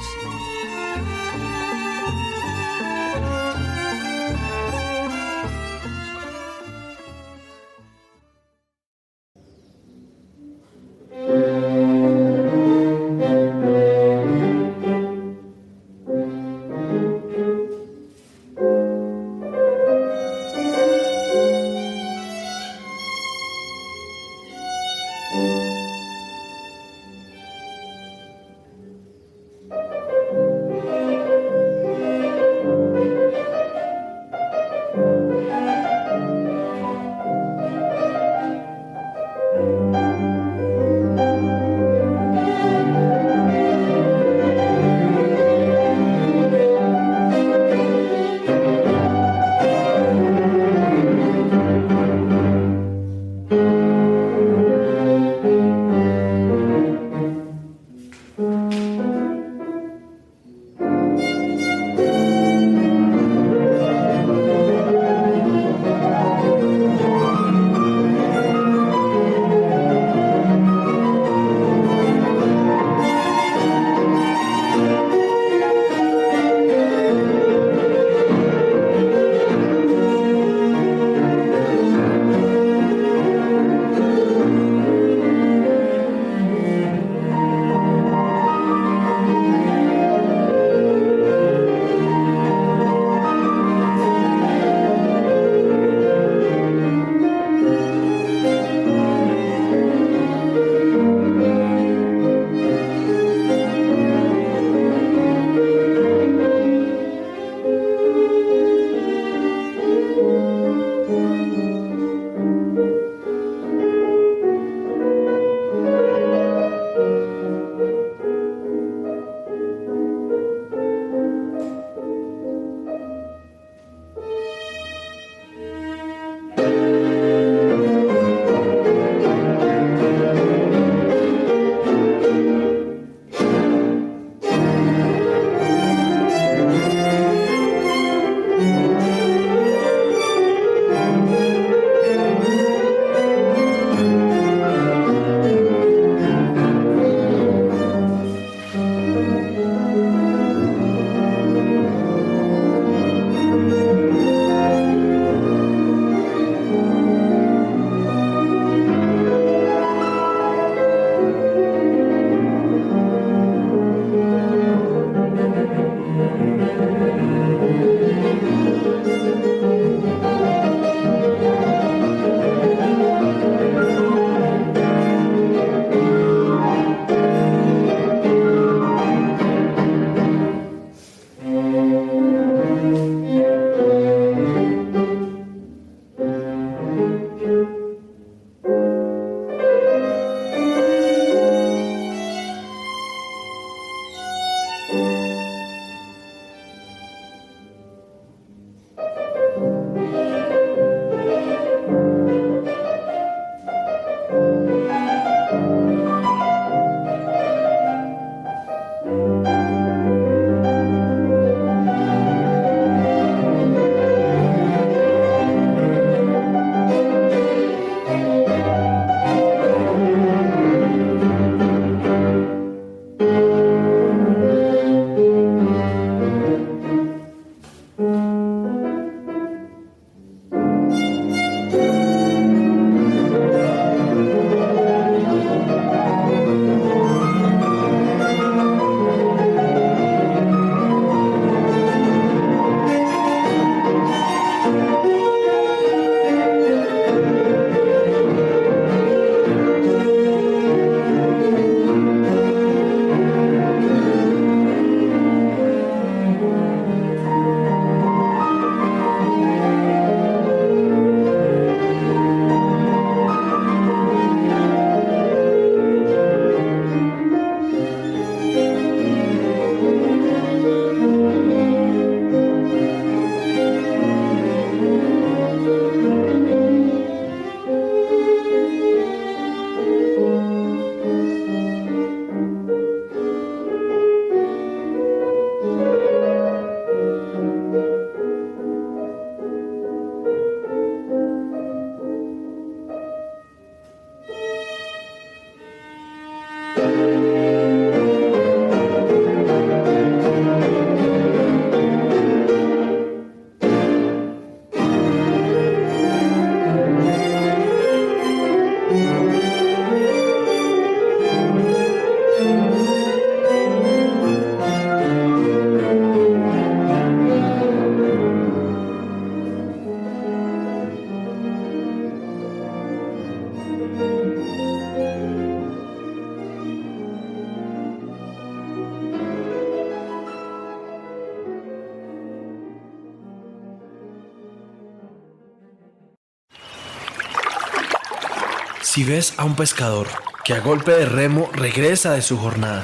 Si ves a un pescador que a golpe de remo regresa de su jornada,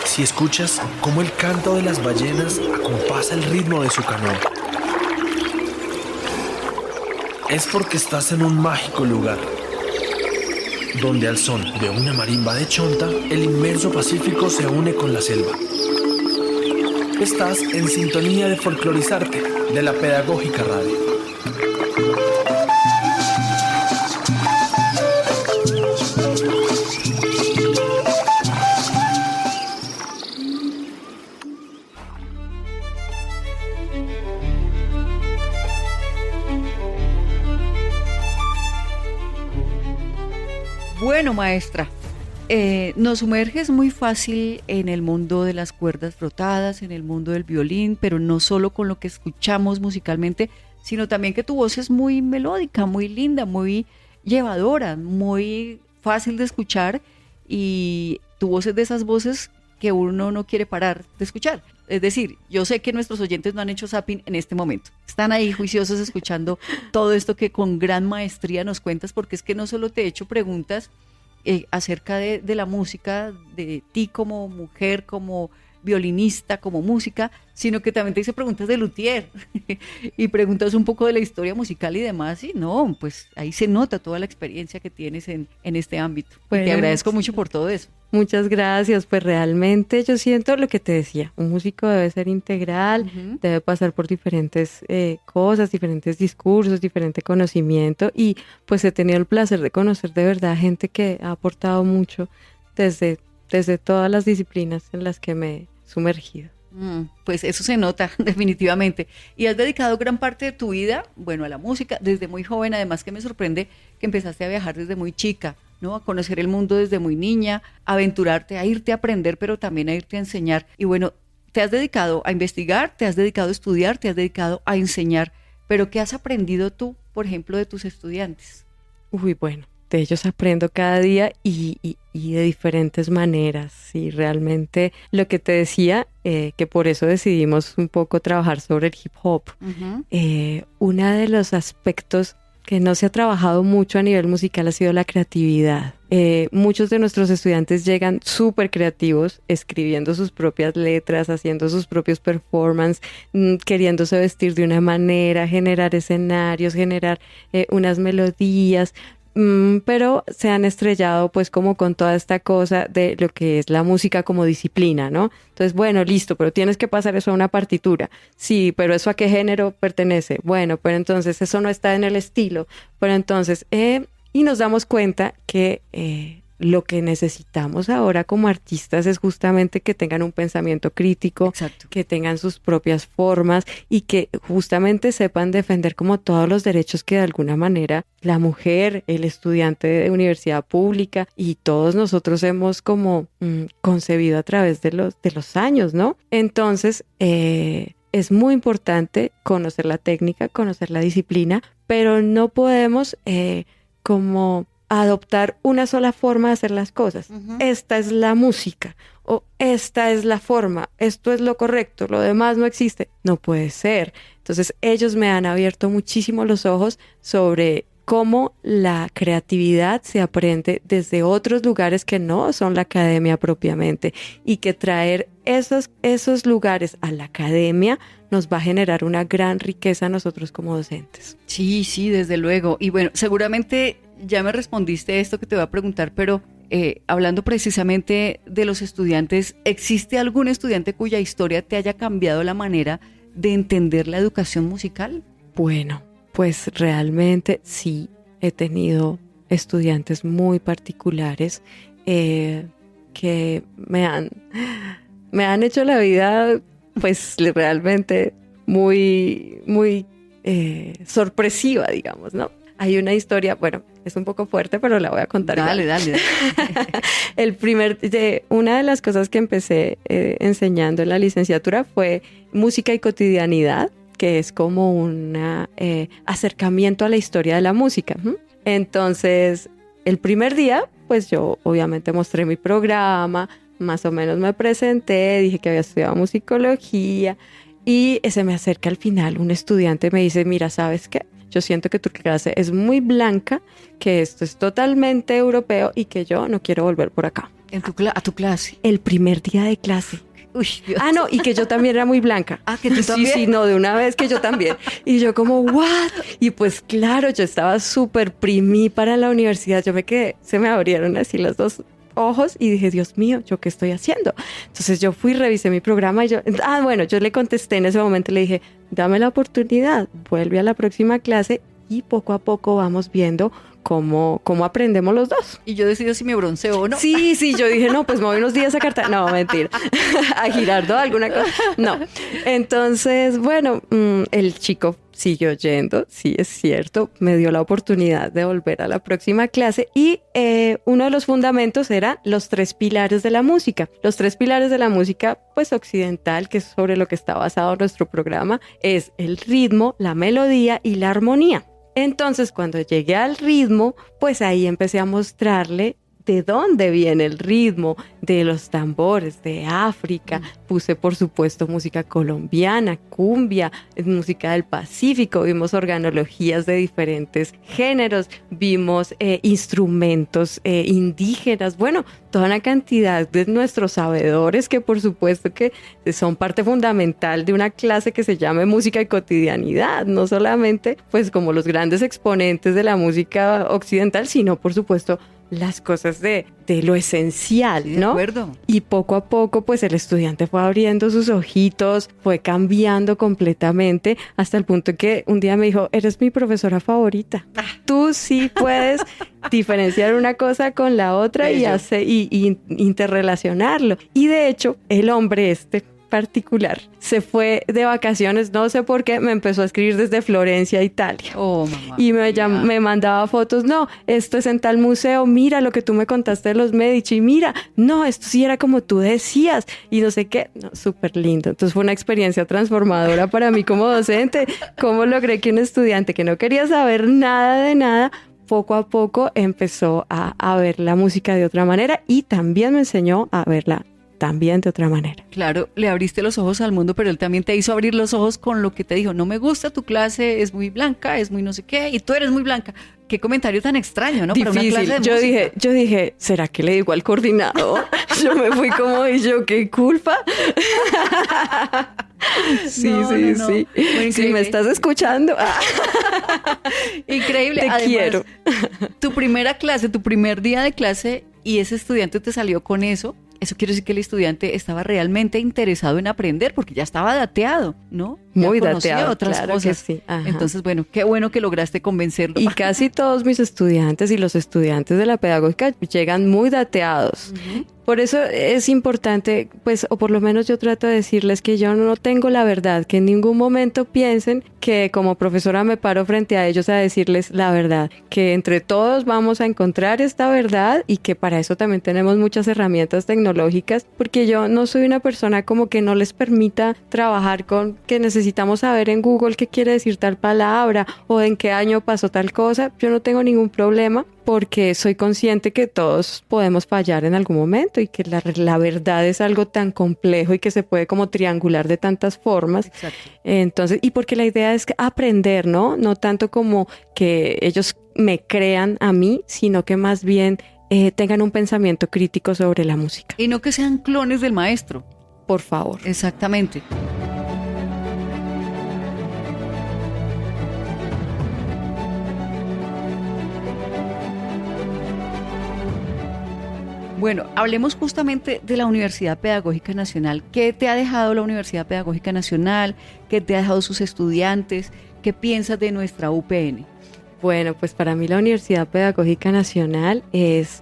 si escuchas cómo el canto de las ballenas acompasa el ritmo de su canoa, es porque estás en un mágico lugar, donde al son de una marimba de chonta, el inmenso Pacífico se une con la selva. Estás en sintonía de Folclorizarte, de la Pedagógica Radio. Bueno, maestra, nos sumerges muy fácil en el mundo de las cuerdas frotadas, en el mundo del violín, pero no solo con lo que escuchamos musicalmente, sino también que tu voz es muy melódica, muy linda, muy llevadora, muy fácil de escuchar, y tu voz es de esas voces que uno no quiere parar de escuchar. Es decir, yo sé que nuestros oyentes no han hecho zapping en este momento. Están ahí juiciosos escuchando todo esto que con gran maestría nos cuentas, porque es que no solo te he hecho preguntas acerca de la música, de ti como mujer, como violinista, como música, sino que también te hice preguntas de luthier y preguntas un poco de la historia musical y demás, y no, pues ahí se nota toda la experiencia que tienes en este ámbito. Bueno, y te agradezco mucho por todo eso. Muchas gracias. Pues realmente yo siento lo que te decía, un músico debe ser integral, debe pasar por diferentes cosas, diferentes discursos, diferente conocimiento, y pues he tenido el placer de conocer de verdad gente que ha aportado mucho desde todas las disciplinas en las que me he sumergido. Pues eso se nota definitivamente. Y has dedicado gran parte de tu vida, bueno, a la música, desde muy joven. Además que me sorprende que empezaste a viajar desde muy chica, ¿no? A conocer el mundo desde muy niña, a aventurarte, a irte a aprender, pero también a irte a enseñar. Y bueno, te has dedicado a investigar, te has dedicado a estudiar, te has dedicado a enseñar. Pero ¿qué has aprendido tú, por ejemplo, de tus estudiantes? Uy, bueno, de ellos aprendo cada día y de diferentes maneras. Y realmente lo que te decía, que por eso decidimos un poco trabajar sobre el hip hop. Uno de los aspectos que no se ha trabajado mucho a nivel musical ha sido la creatividad. Muchos de nuestros estudiantes llegan súper creativos, escribiendo sus propias letras, haciendo sus propios performances, queriéndose vestir de una manera, generar escenarios, generar unas melodías, pero se han estrellado pues como con toda esta cosa de lo que es la música como disciplina, ¿no? Entonces, bueno, listo, pero tienes que pasar eso a una partitura. Sí, pero ¿eso a qué género pertenece? Bueno, pero entonces eso no está en el estilo. Pero entonces, y nos damos cuenta que lo que necesitamos ahora como artistas es justamente que tengan un pensamiento crítico, exacto, que tengan sus propias formas y que justamente sepan defender como todos los derechos que de alguna manera la mujer, el estudiante de universidad pública y todos nosotros hemos como concebido a través de los años, ¿no? Entonces, es muy importante conocer la técnica, conocer la disciplina, pero no podemos como adoptar una sola forma de hacer las cosas. Esta es la música, o esta es la forma, esto es lo correcto, lo demás no existe. No puede ser. Entonces ellos me han abierto muchísimo los ojos sobre cómo la creatividad se aprende desde otros lugares que no son la academia propiamente, y que traer esos lugares a la academia nos va a generar una gran riqueza a nosotros como docentes. Sí, sí, desde luego. Y bueno, seguramente ya me respondiste esto que te voy a preguntar, pero hablando precisamente de los estudiantes, ¿existe algún estudiante cuya historia te haya cambiado la manera de entender la educación musical? Bueno, pues realmente sí, he tenido estudiantes muy particulares que me han hecho la vida pues realmente muy, muy sorpresiva, digamos, ¿no? Hay una historia, bueno, es un poco fuerte, pero la voy a contar. Dale. Una de las cosas que empecé enseñando en la licenciatura fue música y cotidianidad, que es como un acercamiento a la historia de la música. Entonces, el primer día, pues yo obviamente mostré mi programa, más o menos me presenté, dije que había estudiado musicología, y se me acerca al final un estudiante y me dice, mira, ¿sabes qué? yo siento que tu clase es muy blanca, que esto es totalmente europeo y que yo no quiero volver por acá. ¿A tu clase? El primer día de clase. Uy, Dios. Ah, no, y que yo también era muy blanca. Ah, que tú también. Sí, no, de una vez que yo también. Y yo como, ¿what? Y pues claro, yo estaba súper primí para la universidad. Yo me quedé, se me abrieron así los dos ojos y dije, Dios mío, ¿yo qué estoy haciendo? Entonces yo fui, revisé mi programa y yo le contesté en ese momento, le dije, dame la oportunidad, vuelve a la próxima clase y poco a poco vamos viendo cómo aprendemos los dos. Y yo decido si me bronceo o no. Sí, yo dije, no, pues me voy unos días a Cartagena. No, mentira. A Girardot, alguna cosa. No. Entonces, bueno, el chico siguió yendo, sí, es cierto, me dio la oportunidad de volver a la próxima clase y uno de los fundamentos era los 3 pilares de la música. Los 3 pilares de la música, pues occidental, que es sobre lo que está basado nuestro programa, es el ritmo, la melodía y la armonía. Entonces, cuando llegué al ritmo, pues ahí empecé a mostrarle de dónde viene el ritmo, de los tambores, de África. Puse, por supuesto, música colombiana, cumbia, música del Pacífico. Vimos organologías de diferentes géneros, vimos instrumentos indígenas. Bueno, toda una cantidad de nuestros sabedores que, por supuesto, que son parte fundamental de una clase que se llame música y cotidianidad. No solamente, pues, como los grandes exponentes de la música occidental, sino, por supuesto, las cosas de lo esencial, ¿no? De acuerdo. Y poco a poco, pues el estudiante fue abriendo sus ojitos, fue cambiando completamente, hasta el punto que un día me dijo, eres mi profesora favorita. Tú sí puedes diferenciar una cosa con la otra y interrelacionarlo. Y de hecho, el hombre particular se fue de vacaciones, no sé por qué, me empezó a escribir desde Florencia, Italia. Oh, mamá. Y me mandaba fotos, no, esto es en tal museo, mira lo que tú me contaste de los Medici, mira, no, esto sí era como tú decías, y no sé qué, no, súper lindo. Entonces fue una experiencia transformadora para mí como docente. ¿Cómo logré que un estudiante que no quería saber nada de nada, poco a poco empezó a ver la música de otra manera y también me enseñó a verla también de otra manera? Claro, le abriste los ojos al mundo, pero él también te hizo abrir los ojos con lo que te dijo, no me gusta tu clase, es muy blanca, es muy no sé qué, y tú eres muy blanca. Qué comentario tan extraño, ¿no? Difícil. Para una clase de música. Yo dije, ¿será que le digo al coordinador? Yo me fui como, ¿y yo qué culpa? Sí. Bueno, Si me estás escuchando. Increíble. Te Además, quiero. Tu primera clase, tu primer día de clase y ese estudiante te salió con eso. Eso quiere decir que el estudiante estaba realmente interesado en aprender porque ya estaba dateado, ¿no? Ya Muy conocía dateado, otras claro cosas. que sí. Ajá. Entonces, bueno, qué bueno que lograste convencerlo. Y casi todos mis estudiantes y los estudiantes de la pedagógica llegan muy dateados. Uh-huh. Por eso es importante, pues, o por lo menos yo trato de decirles que yo no tengo la verdad, que en ningún momento piensen que como profesora me paro frente a ellos a decirles la verdad, que entre todos vamos a encontrar esta verdad y que para eso también tenemos muchas herramientas tecnológicas, porque yo no soy una persona como que no les permita trabajar con que necesitamos saber en Google qué quiere decir tal palabra o en qué año pasó tal cosa. Yo no tengo ningún problema, porque soy consciente que todos podemos fallar en algún momento y que la verdad es algo tan complejo y que se puede como triangular de tantas formas. Exacto. Entonces, y porque la idea es aprender, ¿no? No tanto como que ellos me crean a mí, sino que más bien tengan un pensamiento crítico sobre la música. Y no que sean clones del maestro. Por favor. Exactamente. Bueno, hablemos justamente de la Universidad Pedagógica Nacional. ¿Qué te ha dejado la Universidad Pedagógica Nacional? ¿Qué te ha dejado sus estudiantes? ¿Qué piensas de nuestra UPN? Bueno, pues para mí la Universidad Pedagógica Nacional es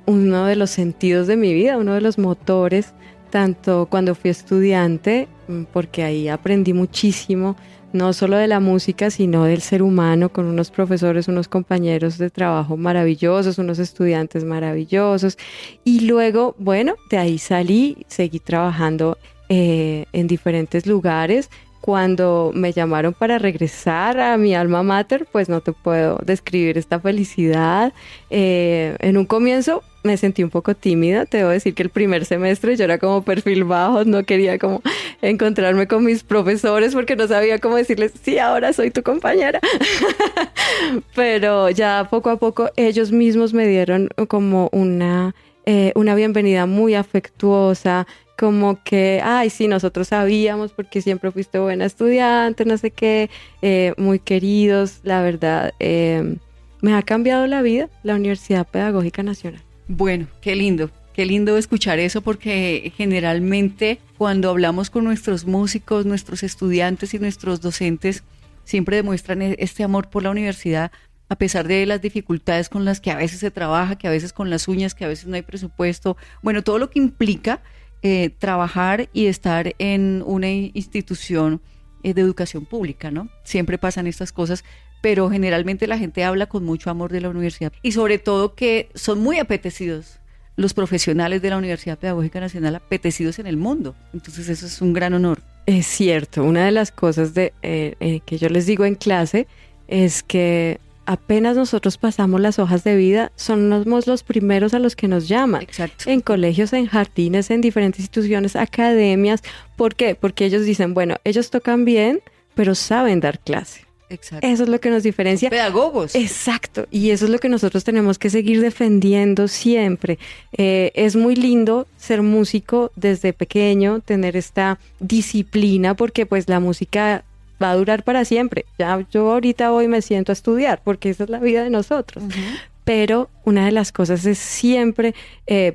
uno de los sentidos de mi vida, uno de los motores, tanto cuando fui estudiante, porque ahí aprendí muchísimo, no solo de la música, sino del ser humano, con unos profesores, unos compañeros de trabajo maravillosos, unos estudiantes maravillosos. Y luego, bueno, de ahí salí, seguí trabajando en diferentes lugares, cuando me llamaron para regresar a mi alma mater, pues no te puedo describir esta felicidad. En un comienzo me sentí un poco tímida, te debo decir que el primer semestre yo era como perfil bajo, no quería como encontrarme con mis profesores porque no sabía cómo decirles, sí, ahora soy tu compañera. Pero ya poco a poco ellos mismos me dieron como una bienvenida muy afectuosa, como que, ay, sí, nosotros sabíamos porque siempre fuiste buena estudiante, no sé qué, muy queridos, la verdad, me ha cambiado la vida la Universidad Pedagógica Nacional. Bueno, qué lindo escuchar eso porque generalmente cuando hablamos con nuestros músicos, nuestros estudiantes y nuestros docentes, siempre demuestran este amor por la universidad a pesar de las dificultades con las que a veces se trabaja, que a veces con las uñas, que a veces no hay presupuesto, bueno, todo lo que implica trabajar y estar en una institución de educación pública, ¿no? Siempre pasan estas cosas, pero generalmente la gente habla con mucho amor de la universidad y sobre todo que son muy apetecidos los profesionales de la Universidad Pedagógica Nacional, apetecidos en el mundo. Entonces eso es un gran honor. Es cierto, una de las cosas que yo les digo en clase es que apenas nosotros pasamos las hojas de vida, somos los primeros a los que nos llaman. Exacto. En colegios, en jardines, en diferentes instituciones, academias. ¿Por qué? Porque ellos dicen, bueno, ellos tocan bien, pero saben dar clase. Exacto. Eso es lo que nos diferencia. Pedagogos. Exacto. Y eso es lo que nosotros tenemos que seguir defendiendo siempre. Es muy lindo ser músico desde pequeño, tener esta disciplina, porque pues la música va a durar para siempre. Ya yo ahorita hoy me siento a estudiar, porque esa es la vida de nosotros. Uh-huh. Pero una de las cosas es siempre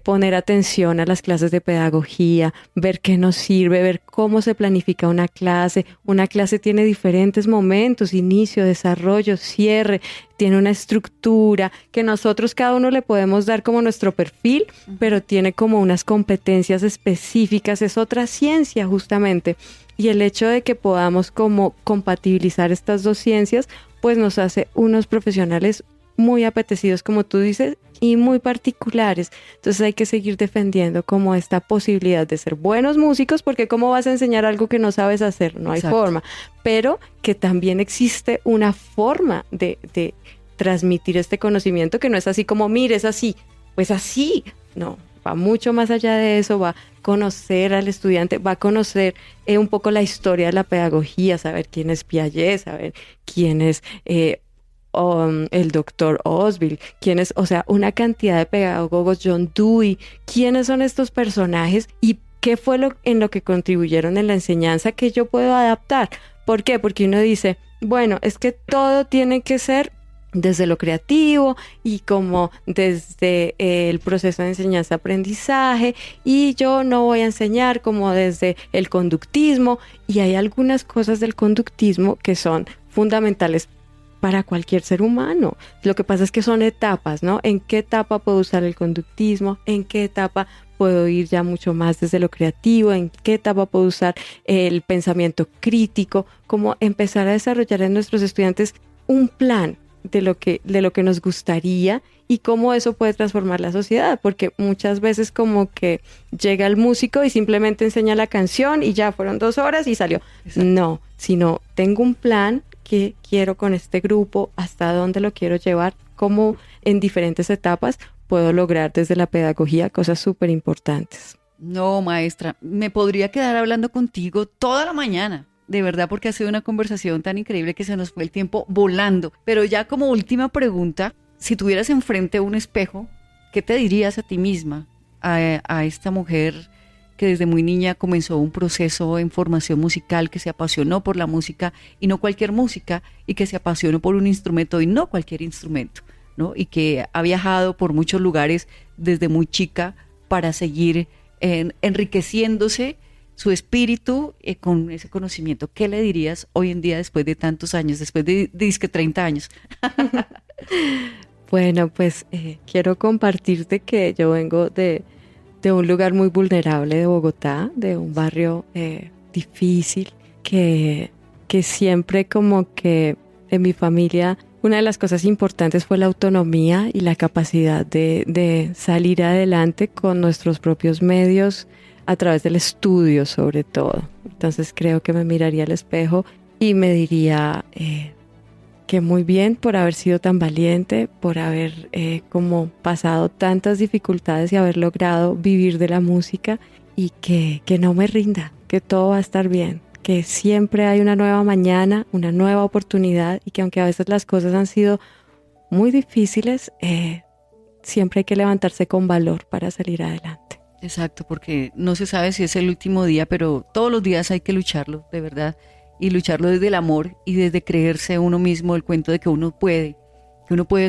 poner atención a las clases de pedagogía, ver qué nos sirve, ver cómo se planifica una clase. Una clase tiene diferentes momentos, inicio, desarrollo, cierre, tiene una estructura que nosotros cada uno le podemos dar como nuestro perfil, pero tiene como unas competencias específicas, es otra ciencia justamente. Y el hecho de que podamos como compatibilizar estas dos ciencias, pues nos hace unos profesionales muy apetecidos, como tú dices, y muy particulares. Entonces hay que seguir defendiendo como esta posibilidad de ser buenos músicos, porque ¿cómo vas a enseñar algo que no sabes hacer? No hay Exacto. forma. Pero que también existe una forma de transmitir este conocimiento que no es así como, mire, es así, pues así. No, va mucho más allá de eso, va a conocer al estudiante, va a conocer un poco la historia de la pedagogía, saber quién es Piaget, saber quién es el doctor Oswald, quiénes, o sea, una cantidad de pedagogos, John Dewey, quiénes son estos personajes y qué fue en lo que contribuyeron en la enseñanza que yo puedo adaptar. ¿Por qué? Porque uno dice, bueno, es que todo tiene que ser desde lo creativo y como desde el proceso de enseñanza-aprendizaje, y yo no voy a enseñar como desde el conductismo, y hay algunas cosas del conductismo que son fundamentales para cualquier ser humano. Lo que pasa es que son etapas, ¿no? ¿En qué etapa puedo usar el conductismo? ¿En qué etapa puedo ir ya mucho más desde lo creativo? ¿En qué etapa puedo usar el pensamiento crítico? Como empezar a desarrollar en nuestros estudiantes un plan de lo que nos gustaría y cómo eso puede transformar la sociedad, porque muchas veces como que llega el músico y simplemente enseña la canción y ya fueron 2 horas y salió. Exacto. No, sino tengo un plan que quiero con este grupo, hasta dónde lo quiero llevar, cómo en diferentes etapas puedo lograr desde la pedagogía cosas súper importantes. No, maestra, me podría quedar hablando contigo toda la mañana. De verdad, porque ha sido una conversación tan increíble que se nos fue el tiempo volando. Pero ya como última pregunta, si tuvieras enfrente un espejo, ¿qué te dirías a ti misma, a esta mujer que desde muy niña comenzó un proceso en formación musical, que se apasionó por la música y no cualquier música, y que se apasionó por un instrumento y no cualquier instrumento, ¿no? Y que ha viajado por muchos lugares desde muy chica para seguir enriqueciéndose su espíritu con ese conocimiento? ¿Qué le dirías hoy en día después de tantos años, después de 30 años? Bueno, pues quiero compartirte que yo vengo de un lugar muy vulnerable de Bogotá, de un barrio difícil, que siempre como que en mi familia una de las cosas importantes fue la autonomía y la capacidad de salir adelante con nuestros propios medios, a través del estudio sobre todo, Entonces creo que me miraría al espejo y me diría que muy bien por haber sido tan valiente, por haber como pasado tantas dificultades y haber logrado vivir de la música, y que no me rinda, que todo va a estar bien, que siempre hay una nueva mañana, una nueva oportunidad, y que aunque a veces las cosas han sido muy difíciles, siempre hay que levantarse con valor para salir adelante. Exacto, porque no se sabe si es el último día, pero todos los días hay que lucharlo, de verdad, y lucharlo desde el amor y desde creerse uno mismo el cuento de que uno puede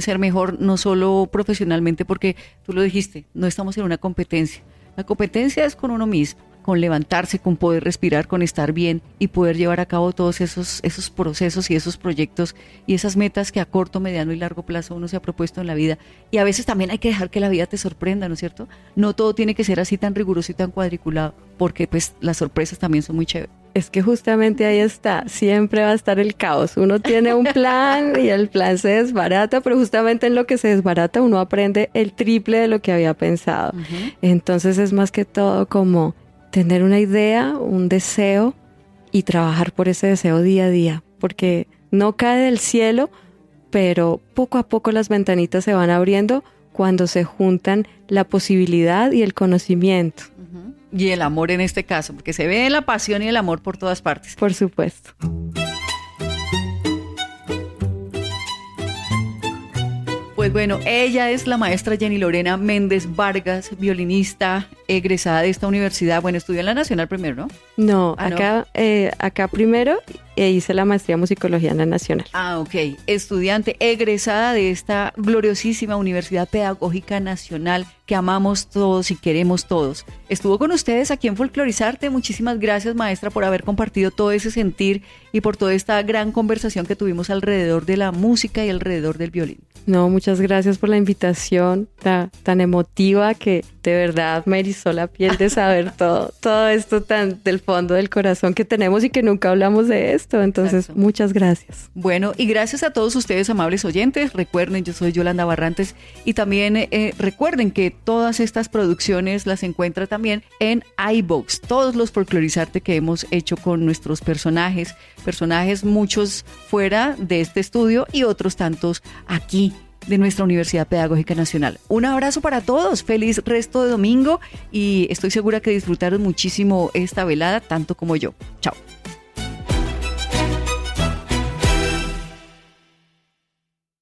ser mejor, no solo profesionalmente, porque tú lo dijiste, no estamos en una competencia. La competencia es con uno mismo, con levantarse, con poder respirar, con estar bien y poder llevar a cabo todos esos procesos y esos proyectos y esas metas que a corto, mediano y largo plazo uno se ha propuesto en la vida. Y a veces también hay que dejar que la vida te sorprenda, ¿no es cierto? No todo tiene que ser así tan riguroso y tan cuadriculado, porque pues las sorpresas también son muy chéveres. Es que justamente ahí está, siempre va a estar el caos. Uno tiene un plan y el plan se desbarata, pero justamente en lo que se desbarata uno aprende el triple de lo que había pensado. Uh-huh. Entonces es más que todo como tener una idea, un deseo y trabajar por ese deseo día a día, porque no cae del cielo, pero poco a poco las ventanitas se van abriendo cuando se juntan la posibilidad y el conocimiento. Uh-huh. Y el amor en este caso, porque se ve la pasión y el amor por todas partes. Por supuesto. Pues bueno, ella es la maestra Jenny Lorena Méndez Vargas, violinista, egresada de esta universidad. Bueno, estudió en la Nacional primero, ¿no? No, acá primero hice la maestría en musicología en la Nacional. Ah, ok. Estudiante egresada de esta gloriosísima Universidad Pedagógica Nacional que amamos todos y queremos todos. Estuvo con ustedes aquí en Folclorizarte. Muchísimas gracias, maestra, por haber compartido todo ese sentir y por toda esta gran conversación que tuvimos alrededor de la música y alrededor del violín. No, muchas gracias por la invitación tan emotiva que de verdad me erizó la piel de saber todo esto tan del fondo del corazón que tenemos y que nunca hablamos de esto. Entonces, exacto. Muchas gracias. Bueno, y gracias a todos ustedes, amables oyentes. Recuerden, yo soy Yolanda Barrantes y también recuerden que todas estas producciones las encuentra también en iVoox. Todos los Folclorizarte que hemos hecho con nuestros personajes muchos fuera de este estudio y otros tantos aquí de nuestra Universidad Pedagógica Nacional. Un abrazo para todos, feliz resto de domingo y estoy segura que disfrutaron muchísimo esta velada, tanto como yo. Chao.